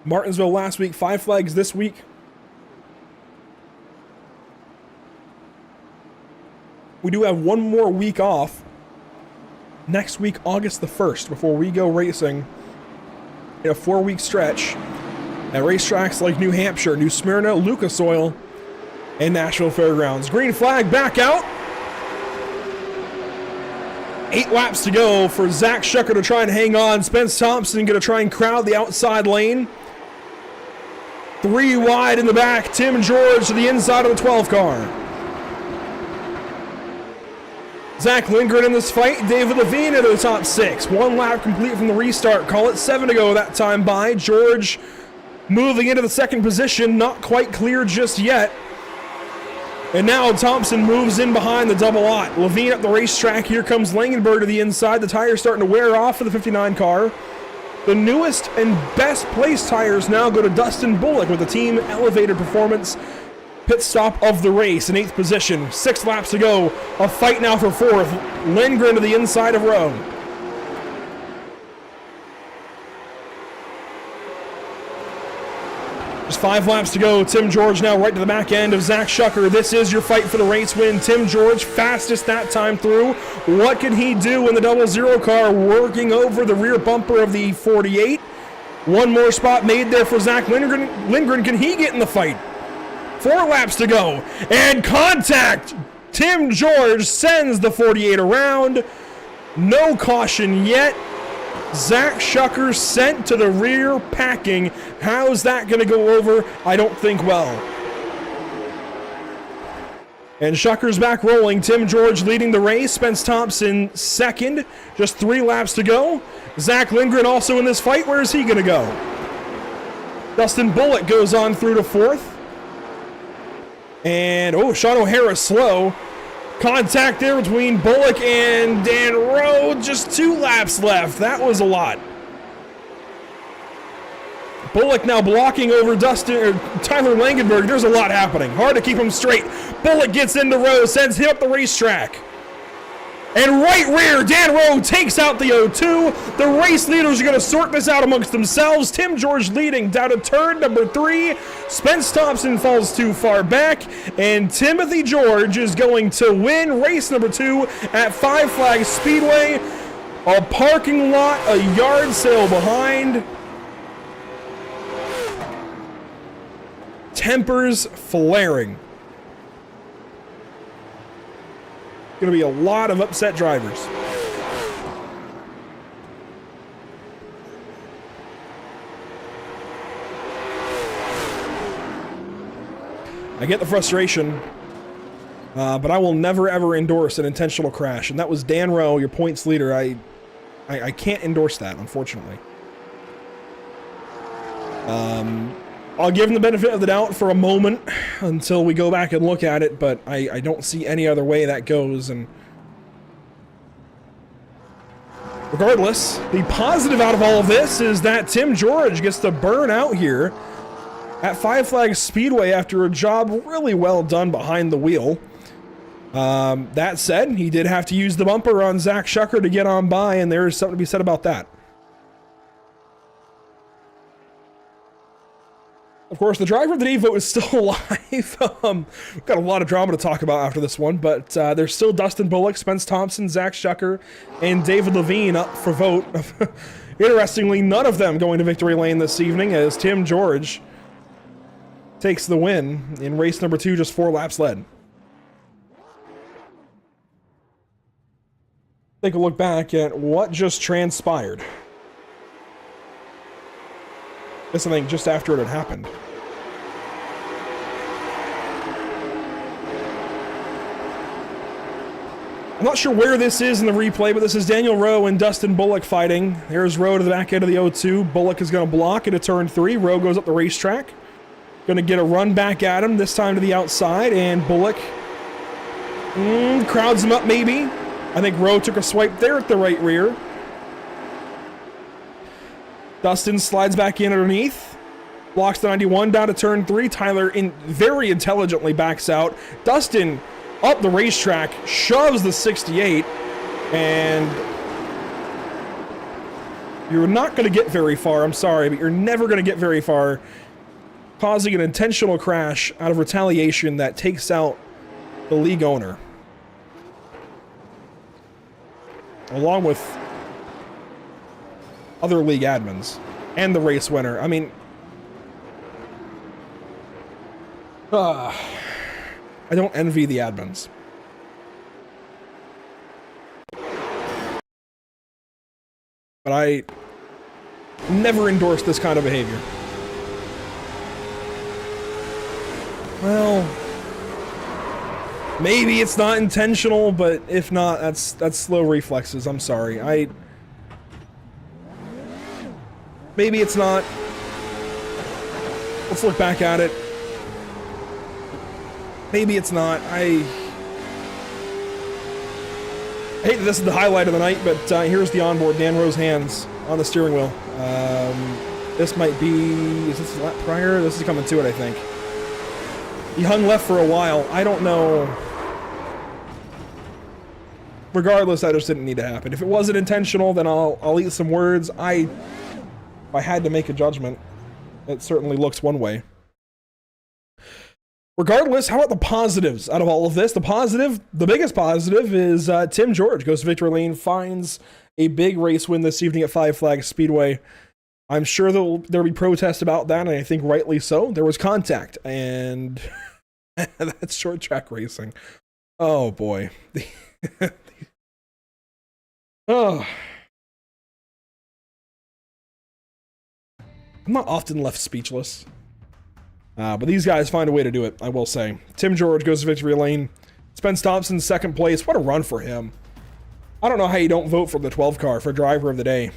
Martinsville last week, Five Flags this week. We do have one more week off next week, August the 1st, before we go racing in a 4-week stretch at racetracks like New Hampshire, New Smyrna, Lucas Oil, and Nashville Fairgrounds. Green flag back out. 8 laps to go for Zach Shucker to try and hang on. Spence Thompson going to try and crowd the outside lane. 3 wide in the back. Tim George to the inside of the 12 car. Zach Lindgren in this fight. David Levine into the top 6. 1 lap complete from the restart. Call it 7 to go that time by. George moving into the 2nd position. Not quite clear just yet. And now Thompson moves in behind the double aught. Levine up the racetrack. Here comes Langenberg to the inside. The tires starting to wear off for the 59 car. The newest and best placed tires now go to Dustin Bullock with the team elevated performance pit stop of the race in 8th position. 6 laps to go. A fight now for 4th. Lindgren to the inside of Rowe. Just 5 laps to go. Tim George now right to the back end of Zach Shucker. This is your fight for the race win. Tim George fastest that time through. What can he do in the 00 car, working over the rear bumper of the 48? One more spot made there for Zach Lindgren. Can he get in the fight? 4 laps to go. And contact! Tim George sends the 48 around. No caution yet. Zach Shucker sent to the rear packing. How's that going to go over? I don't think well. And Shucker's back rolling. Tim George leading the race. Spence Thompson 2nd. Just 3 laps to go. Zach Lindgren also in this fight. Where is he going to go? Dustin Bullock goes on through to 4th. And, Sean O'Hara slow. Contact there between Bullock and Dan Rowe. Just 2 laps left. That was a lot. Bullock now blocking over Tyler Langenberg. There's a lot happening. Hard to keep him straight. Bullock gets into Rowe, sends him up the racetrack. And right rear, Dan Rowe takes out the 0-2. The race leaders are going to sort this out amongst themselves. Tim George leading down to turn number 3. Spence Thompson falls too far back. And Timothy George is going to win race number 2 at Five Flags Speedway. A parking lot, a yard sale behind. Tempers flaring. Going to be a lot of upset drivers. I get the frustration, but I will never ever endorse an intentional crash. And that was Dan Rowe, your points leader. I can't endorse that, unfortunately. I'll give him the benefit of the doubt for a moment until we go back and look at it, but I don't see any other way that goes. And regardless, the positive out of all of this is that Tim George gets to burn out here at Five Flags Speedway after a job really well done behind the wheel. That said, he did have to use the bumper on Zach Shucker to get on by, and there is something to be said about that. Of course, the driver of the day vote is still alive. We've got a lot of drama to talk about after this one, but there's still Dustin Bullock, Spence Thompson, Zach Shucker, and David Levine up for vote. Interestingly, none of them going to victory lane this evening as Tim George takes the win in race number 2, just 4 laps led. Take a look back at what just transpired. This, I think, just after it had happened. I'm not sure where this is in the replay, but this is Daniel Rowe and Dustin Bullock fighting. There's Rowe to the back end of the 0-2. Bullock is going to block into turn 3. Rowe goes up the racetrack. Going to get a run back at him, this time to the outside, and Bullock crowds him up maybe. I think Rowe took a swipe there at the right rear. Dustin slides back in underneath. Blocks the 91 down to turn 3. Tyler very intelligently backs out. Dustin up the racetrack, shoves the 68, and you're not going to get very far. I'm sorry, but you're never going to get very far, causing an intentional crash out of retaliation that takes out the league owner, along with other league admins and the race winner. I mean, I don't envy the admins. But I never endorse this kind of behavior. Well, maybe it's not intentional, but if not, that's slow reflexes. I'm sorry. Maybe it's not. Let's look back at it. Maybe it's not. I hate that this is the highlight of the night, but here's the onboard. Dan Rowe's hands on the steering wheel. This might be... Is this a lap prior? This is coming to it, I think. He hung left for a while. I don't know. Regardless, that just didn't need to happen. If it wasn't intentional, then I'll eat some words. If I had to make a judgment, it certainly looks one way. Regardless, how about the positives out of all of this? The biggest positive is Tim George goes to victory lane, finds a big race win this evening at Five Flags Speedway. I'm sure there'll be protests about that, and I think rightly so. There was contact, and that's short track racing. Oh boy. Oh. I'm not often left speechless. But these guys find a way to do it, I will say. Tim George goes to victory lane. Spence Thompson, second place. What a run for him. I don't know how you don't vote for the 12 car for driver of the day.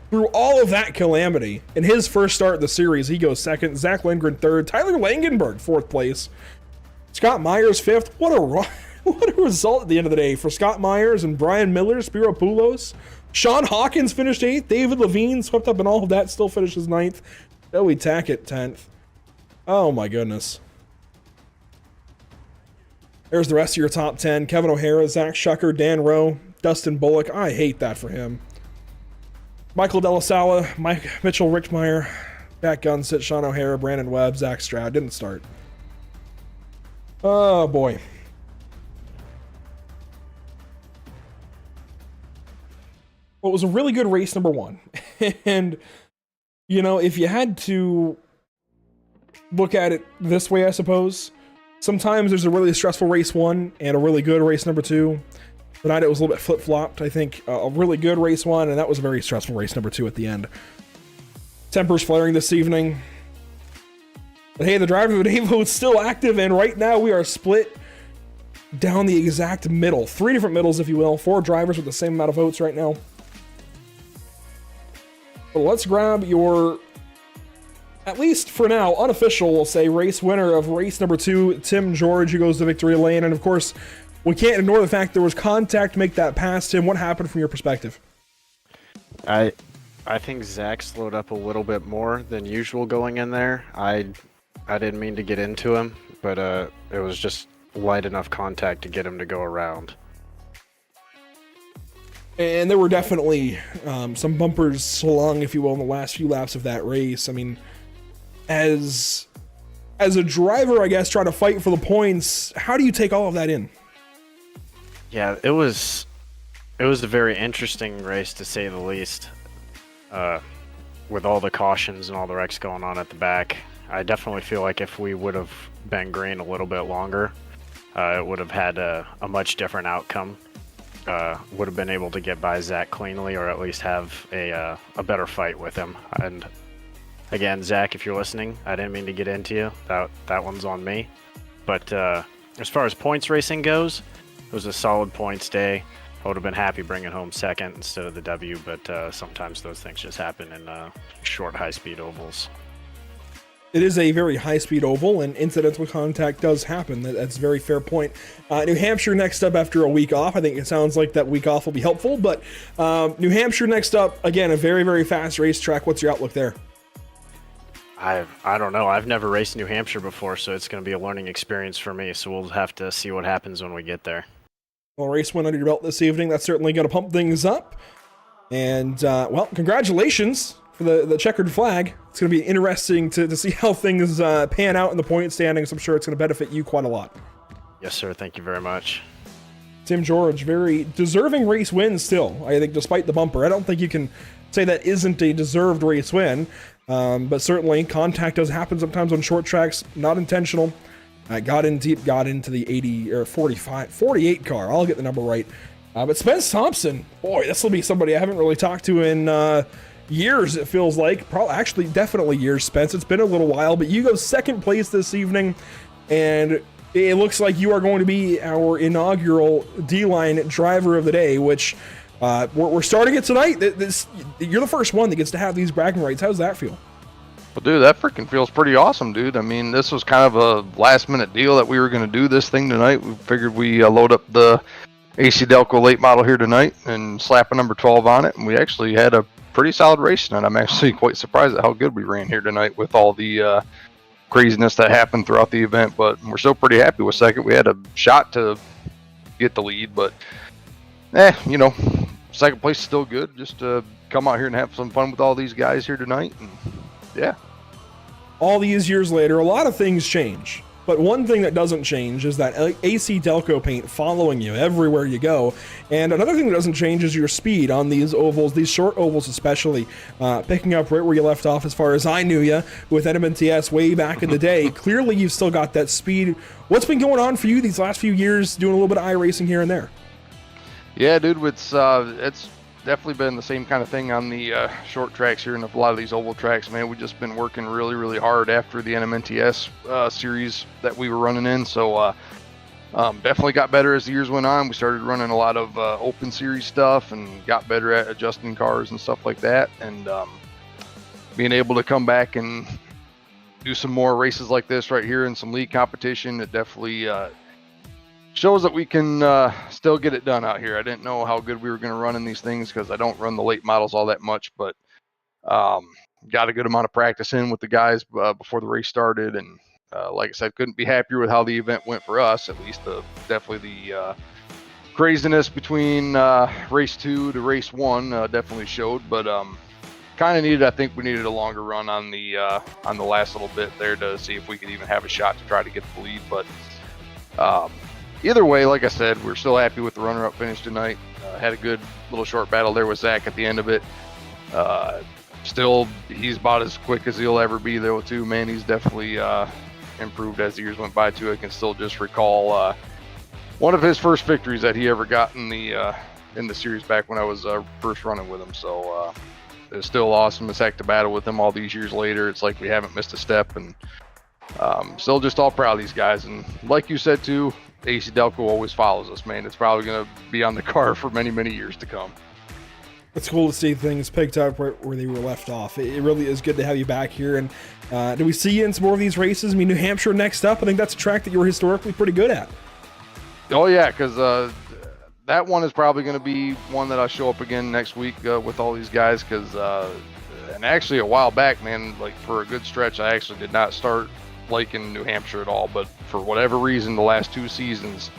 Through all of that calamity, in his first start of the series, he goes second. Zach Lindgren, third. Tyler Langenberg, fourth place. Scott Myers, fifth. What a result at the end of the day for Scott Myers and Brian Miller, Spiro Poulos. Sean Hawkins finished 8th. David Levine swept up in all of that, still finishes 9th. Joey Tackett, 10th. Oh my goodness. There's the rest of your top 10. Kevin O'Hara, Zach Shucker, Dan Rowe, Dustin Bullock. I hate that for him. Michael Delasala, Mike Mitchell, Rick Meyer, Jack Gunsit, Sean O'Hara, Brandon Webb, Zach Stroud. Didn't start. Oh boy. Well, it was a really good race, number one. And, you know, if you had to look at it this way, I suppose, sometimes there's a really stressful race one and a really good race number two. Tonight it was a little bit flip-flopped. I think a really good race one, and that was a very stressful race number two at the end. Tempers flaring this evening. But hey, the driver of the day vote's still active, and right now we are split down the exact middle. 3 different middles, if you will. 4 drivers with the same amount of votes right now. But let's grab your, at least for now, unofficial, we'll say, race winner of race number 2, Tim George, who goes to victory lane. And of course, we can't ignore the fact there was contact to make that pass. Tim, what happened from your perspective? I think Zach slowed up a little bit more than usual going in there. I didn't mean to get into him, but it was just light enough contact to get him to go around. And there were definitely some bumpers slung, if you will, in the last few laps of that race. I mean, as a driver, I guess, trying to fight for the points, how do you take all of that in? Yeah, it was a very interesting race, to say the least. With all the cautions and all the wrecks going on at the back, I definitely feel like if we would have been green a little bit longer, it would have had a much different outcome. Would have been able to get by Zach cleanly, or at least have a better fight with him. And again, Zach, if you're listening, I didn't mean to get into you. That one's on me. But as far as points racing goes, It was a solid points day. I would have been happy bringing home second instead of the W, but sometimes those things just happen in short, high-speed ovals. It is a very high-speed oval, and incidental contact does happen. That's a very fair point. New Hampshire next up after a week off. I think it sounds like that week off will be helpful, but New Hampshire next up, again, a very, very fast racetrack. What's your outlook there? I don't know. I've never raced New Hampshire before, so it's going to be a learning experience for me, so we'll have to see what happens when we get there. Well, race win under your belt this evening. That's certainly going to pump things up. And, well, congratulations for the checkered flag. It's going to be interesting to see how things pan out in the point standings. I'm sure it's going to benefit you quite a lot. Yes, sir. Thank you very much. Tim George, very deserving race win still, I think, despite the bumper. I don't think you can say that isn't a deserved race win, but certainly contact does happen sometimes on short tracks, not intentional. Got in deep, got into the 80 or 48 car. I'll get the number right. But Spence Thompson, boy, this will be somebody I haven't really talked to in years, it feels like. Probably, actually, definitely years, Spence. It's been a little while, but you go second place this evening, and it looks like you are going to be our inaugural DLine driver of the day, which we're starting it tonight. You're the first one that gets to have these bragging rights. How's that feel? Well, dude, that freaking feels pretty awesome, dude. I mean, this was kind of a last-minute deal that we were going to do this thing tonight. We figured we load up the AC Delco late model here tonight and slap a number 12 on it, and we actually had a pretty solid race tonight. I'm actually quite surprised at how good we ran here tonight with all the craziness that happened throughout the event, but we're still pretty happy with second. We had a shot to get the lead, but you know, second place is still good. Just to come out here and have some fun with all these guys here tonight, and yeah. All these years later, a lot of things change. But one thing that doesn't change is that AC Delco paint following you everywhere you go. And another thing that doesn't change is your speed on these ovals, these short ovals especially, picking up right where you left off as far as I knew you with NMNTS way back in the day. Clearly, you've still got that speed. What's been going on for you these last few years, doing a little bit of iRacing here and there? Yeah, dude, it's definitely been the same kind of thing on the short tracks here and a lot of these oval tracks, man. We've just been working really, really hard after the NMNTS series that we were running in. So definitely got better as the years went on. We started running a lot of open series stuff and got better at adjusting cars and stuff like that. And being able to come back and do some more races like this right here and some league competition, it definitely shows that we can still get it done out here. I didn't know how good we were going to run in these things because I don't run the late models all that much, but got a good amount of practice in with the guys before the race started. And like I said, couldn't be happier with how the event went for us, at least definitely the craziness between race 2 to race 1 definitely showed, but kind of needed, I think we needed a longer run on the last little bit there to see if we could even have a shot to try to get the lead. But either way, like I said, we're still happy with the runner-up finish tonight. Had a good little short battle there with Zach at the end of it. Still, he's about as quick as he'll ever be, though, too. Man, he's definitely improved as the years went by, too. I can still just recall one of his first victories that he ever got in the series back when I was first running with him. So it's still awesome as heck to battle with him all these years later. It's like we haven't missed a step, and still just all proud of these guys. And like you said, too, AC Delco always follows us, man. It's probably going to be on the car for many, many years to come. It's cool to see things picked up where they were left off. It really is good to have you back here. And do we see you in some more of these races? I mean, New Hampshire next up. I think that's a track that you were historically pretty good at. Oh, yeah, because that one is probably going to be one that I'll show up again next week with all these guys. Because, and actually a while back, man, like for a good stretch, I actually did not start liking New Hampshire at all, but for whatever reason, the last 2 seasons,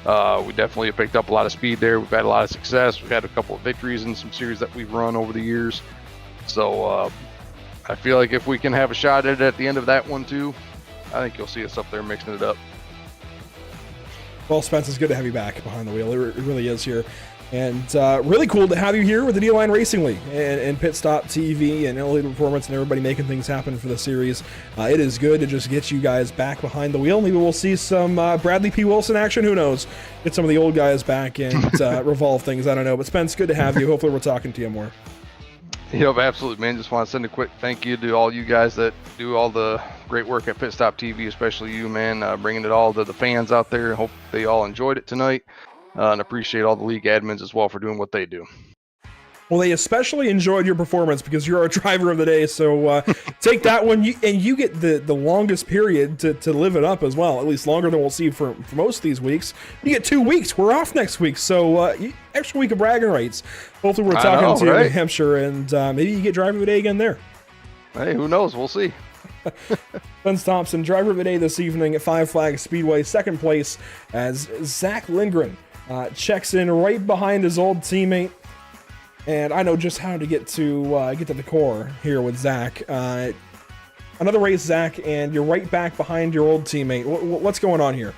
we definitely have picked up a lot of speed there. We've had a lot of success. We've had a couple of victories in some series that we've run over the years. So I feel like if we can have a shot at it at the end of that one too, I think you'll see us up there mixing it up. Well, Spence, it's good to have you back behind the wheel. It really is here. And really cool to have you here with the DLine Racing League and Pit Stop TV and Elite Performance and everybody making things happen for the series. It is good to just get you guys back behind the wheel. Maybe we'll see some Bradley P. Wilson action. Who knows? Get some of the old guys back and revolve things. I don't know. But Spence, good to have you. Hopefully we're talking to you more. Yep, absolutely, man. Just want to send a quick thank you to all you guys that do all the great work at Pit Stop TV, especially you, man, bringing it all to the fans out there. Hope they all enjoyed it tonight, and appreciate all the league admins as well for doing what they do. Well, they especially enjoyed your performance because you're our driver of the day. So take that one, and you get the longest period to live it up as well. At least longer than we'll see for most of these weeks. You get 2 weeks. We're off next week, so extra week of bragging rights. Hopefully, we're talking to right? New Hampshire, and maybe you get driver of the day again there. Hey, who knows? We'll see. Spence Thompson, driver of the day this evening at Five Flags Speedway, second place as Zach Lindgren checks in right behind his old teammate. And I know just how to get to the core here with Zach. Another race, Zach, and you're right back behind your old teammate. What's going on here?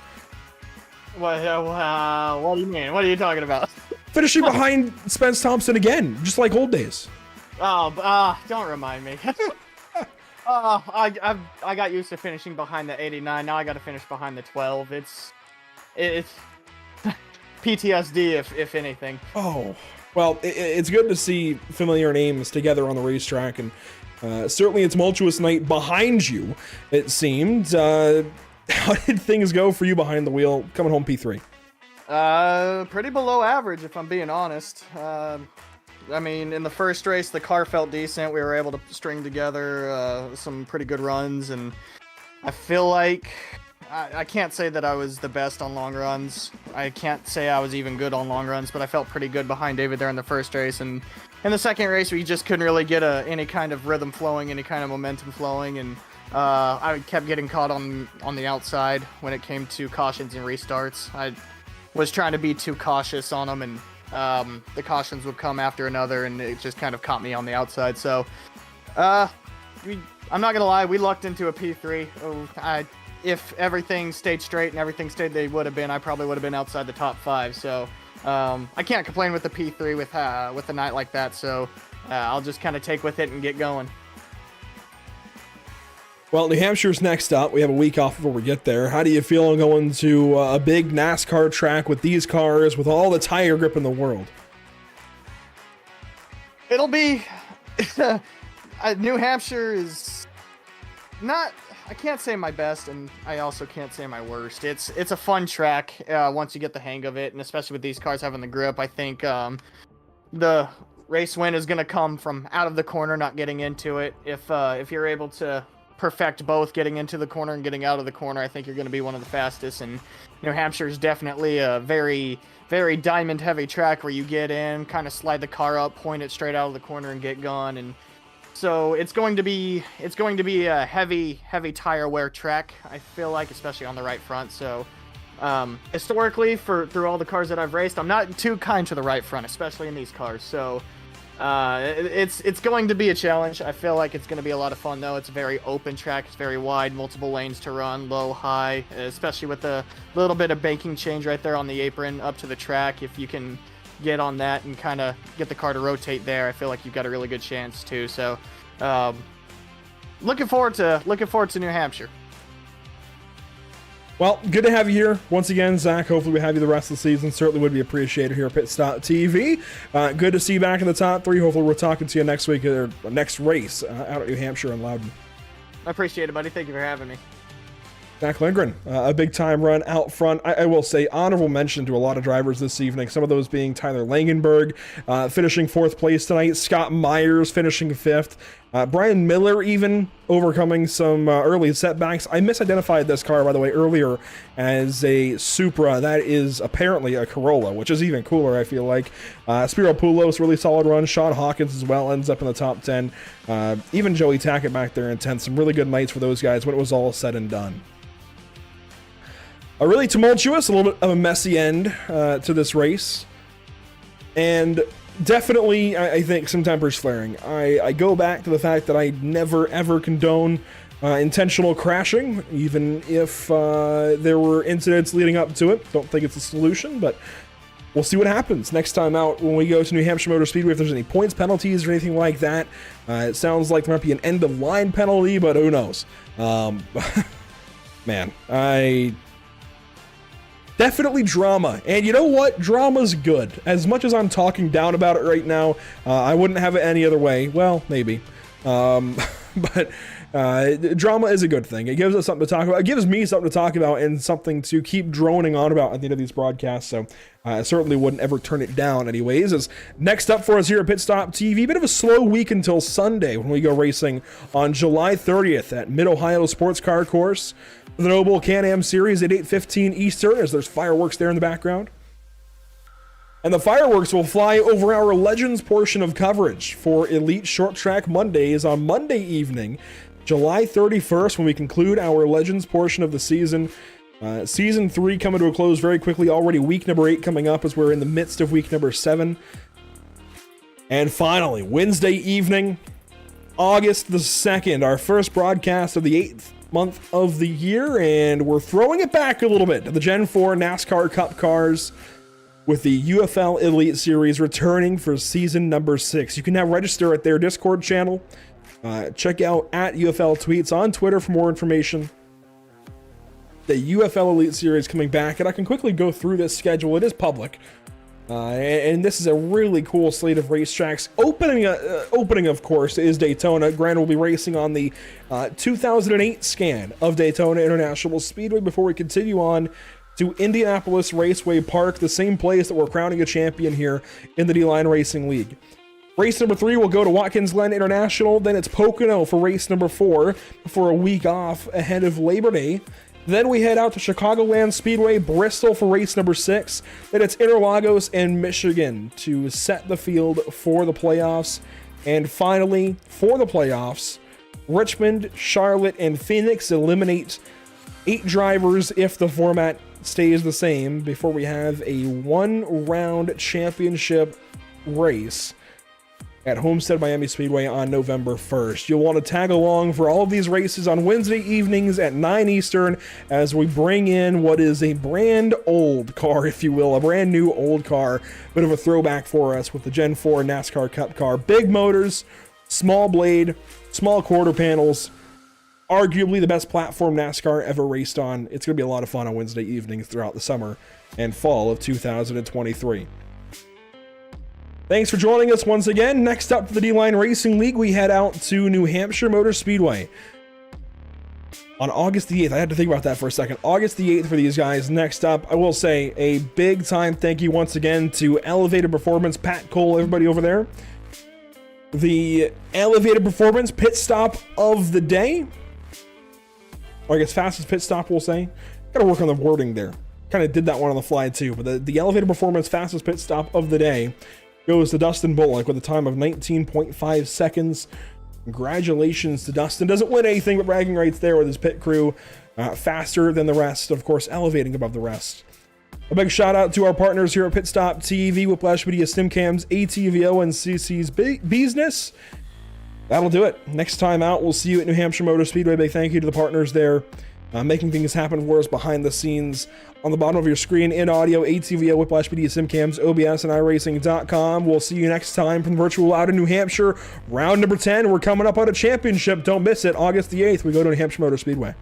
What do you mean? What are you talking about? Finishing behind Spence Thompson again, just like old days. Oh, don't remind me. I got used to finishing behind the 89. Now I got to finish behind the 12. It's PTSD, if anything. Oh. Well, it's good to see familiar names together on the racetrack, and certainly a tumultuous night behind you, it seemed. How did things go for you behind the wheel, coming home P3? Pretty below average, if I'm being honest. I mean, in the first race, the car felt decent. We were able to string together some pretty good runs, and I feel like I can't say that I was the best on long runs. I can't say I was even good on long runs, but I felt pretty good behind David there in the first race. And in the second race, we just couldn't really get any kind of rhythm flowing, any kind of momentum flowing. And I kept getting caught on the outside when it came to cautions and restarts. I was trying to be too cautious on them, and the cautions would come after another, and it just kind of caught me on the outside. So I'm not going to lie, we lucked into a P3. If everything stayed straight and everything stayed they would have been, I probably would have been outside the top 5. So I can't complain with the P3 with a night like that. So I'll just kind of take with it and get going. Well, New Hampshire's next up. We have a week off before we get there. How do you feel going to a big NASCAR track with these cars, with all the tire grip in the world? It'll be... New Hampshire is not... I can't say my best, and I also can't say my worst. It's a fun track once you get the hang of it, and especially with these cars having the grip. I think the race win is going to come from out of the corner, not getting into it. If you're able to perfect both getting into the corner and getting out of the corner, I think you're going to be one of the fastest. And New Hampshire is definitely a very, very diamond-heavy track where you get in, kind of slide the car up, point it straight out of the corner, and get going. And so it's going to be a heavy tire wear track, I feel like, especially on the right front. So historically, through all the cars that I've raced, I'm not too kind to the right front, especially in these cars. So it's going to be a challenge. I feel like it's going to be a lot of fun, though. It's a very open track. It's very wide, multiple lanes to run, low, high, especially with the little bit of banking change right there on the apron up to the track. If you can get on that and kind of get the car to rotate there, I feel like you've got a really good chance too. So looking forward to New Hampshire. Well, good to have you here once again, Zach. Hopefully we have you the rest of the season. Certainly would be appreciated here at Pit Stop TV. Good to see you back in the top 3. Hopefully we're talking to you next week or next race out at New Hampshire and Loudon. I appreciate it, buddy. Thank you for having me. Zach Lindgren, a big time run out front. I will say honorable mention to a lot of drivers this evening, some of those being Tyler Langenberg finishing 4th place tonight, Scott Myers finishing 5th, Brian Miller even overcoming some early setbacks. I misidentified this car, by the way, earlier as a Supra. That is apparently a Corolla, which is even cooler, I feel like. Spiro Poulos, really solid run. Sean Hawkins as well, ends up in the top 10. Even Joey Tackett back there in 10th. Some really good nights for those guys when it was all said and done. A really tumultuous, a little bit of a messy end to this race. And definitely, I think, some tempers flaring. I go back to the fact that I never, ever condone intentional crashing, even if there were incidents leading up to it. Don't think it's a solution, but we'll see what happens next time out when we go to New Hampshire Motor Speedway, if there's any points penalties or anything like that. It sounds like there might be an end-of-line penalty, but who knows? Man, definitely drama. And you know what? Drama's good. As much as I'm talking down about it right now, I wouldn't have it any other way. Well, maybe. But drama is a good thing. It gives us something to talk about. It gives me something to talk about and something to keep droning on about at the end of these broadcasts. So I certainly wouldn't ever turn it down anyways. As next up for us here at Pit Stop TV, bit of a slow week until Sunday when we go racing on July 30th at Mid-Ohio Sports Car Course. The Noble Can-Am Series at 8:15 Eastern, as there's fireworks there in the background. And the fireworks will fly over our Legends portion of coverage for Elite Short Track Mondays on Monday evening, July 31st, when we conclude our Legends portion of the season. Season 3 coming to a close very quickly already. Week number 8 coming up as we're in the midst of week number 7. And finally, Wednesday evening, August the 2nd, our first broadcast of the 8th month of the year, and we're throwing it back a little bit to the Gen 4 NASCAR Cup cars with the UFL Elite Series returning for season number 6. You can now register at their Discord channel. Check out at UFL Tweets on Twitter for more information. The UFL Elite Series coming back, and I can quickly go through this schedule. It is public. And this is a really cool slate of racetracks. Opening, of course, is Daytona. Grant will be racing on the 2008 scan of Daytona International Speedway before we continue on to Indianapolis Raceway Park, the same place that we're crowning a champion here in the DLine Racing League. Race number 3 will go to Watkins Glen International. Then it's Pocono for race number 4 for a week off ahead of Labor Day. Then we head out to Chicagoland Speedway, Bristol for race number 6. Then it's Interlagos and Michigan to set the field for the playoffs. And finally, for the playoffs, Richmond, Charlotte, and Phoenix eliminate 8 drivers if the format stays the same before we have a 1-round championship race at Homestead Miami Speedway on November 1st. You'll want to tag along for all of these races on Wednesday evenings at 9 Eastern as we bring in what is a brand old car, if you will, a brand new old car, bit of a throwback for us with the Gen 4 NASCAR Cup car. Big motors, small blade, small quarter panels, arguably the best platform NASCAR ever raced on. It's going to be a lot of fun on Wednesday evenings throughout the summer and fall of 2023. Thanks for joining us once again. Next up for the DLine Racing League, we head out to New Hampshire Motor Speedway on August the 8th. I had to think about that for a second. August the 8th for these guys. Next up, I will say a big time thank you once again to Elevated Performance, Pat Cole, everybody over there. The Elevated Performance pit stop of the day, or I guess fastest pit stop, we'll say. Gotta work on the wording there. Kind of did that one on the fly too, but the Elevated Performance fastest pit stop of the day goes to Dustin Bullock with a time of 19.5 seconds. Congratulations to Dustin. Doesn't win anything but bragging rights there with his pit crew. Faster than the rest, of course, elevating above the rest. A big shout out to our partners here at Pit Stop TV, Whiplash Media, StimCams, ATVO, and CC's Business. That'll do it. Next time out, we'll see you at New Hampshire Motor Speedway. Big thank you to the partners there, making things happen for us behind the scenes. On the bottom of your screen, in audio, ATVO, Whiplash Media, SimCams, OBS, and iRacing.com. We'll see you next time from virtual out in New Hampshire. Round number 10, we're coming up on a championship. Don't miss it. August the 8th, we go to New Hampshire Motor Speedway.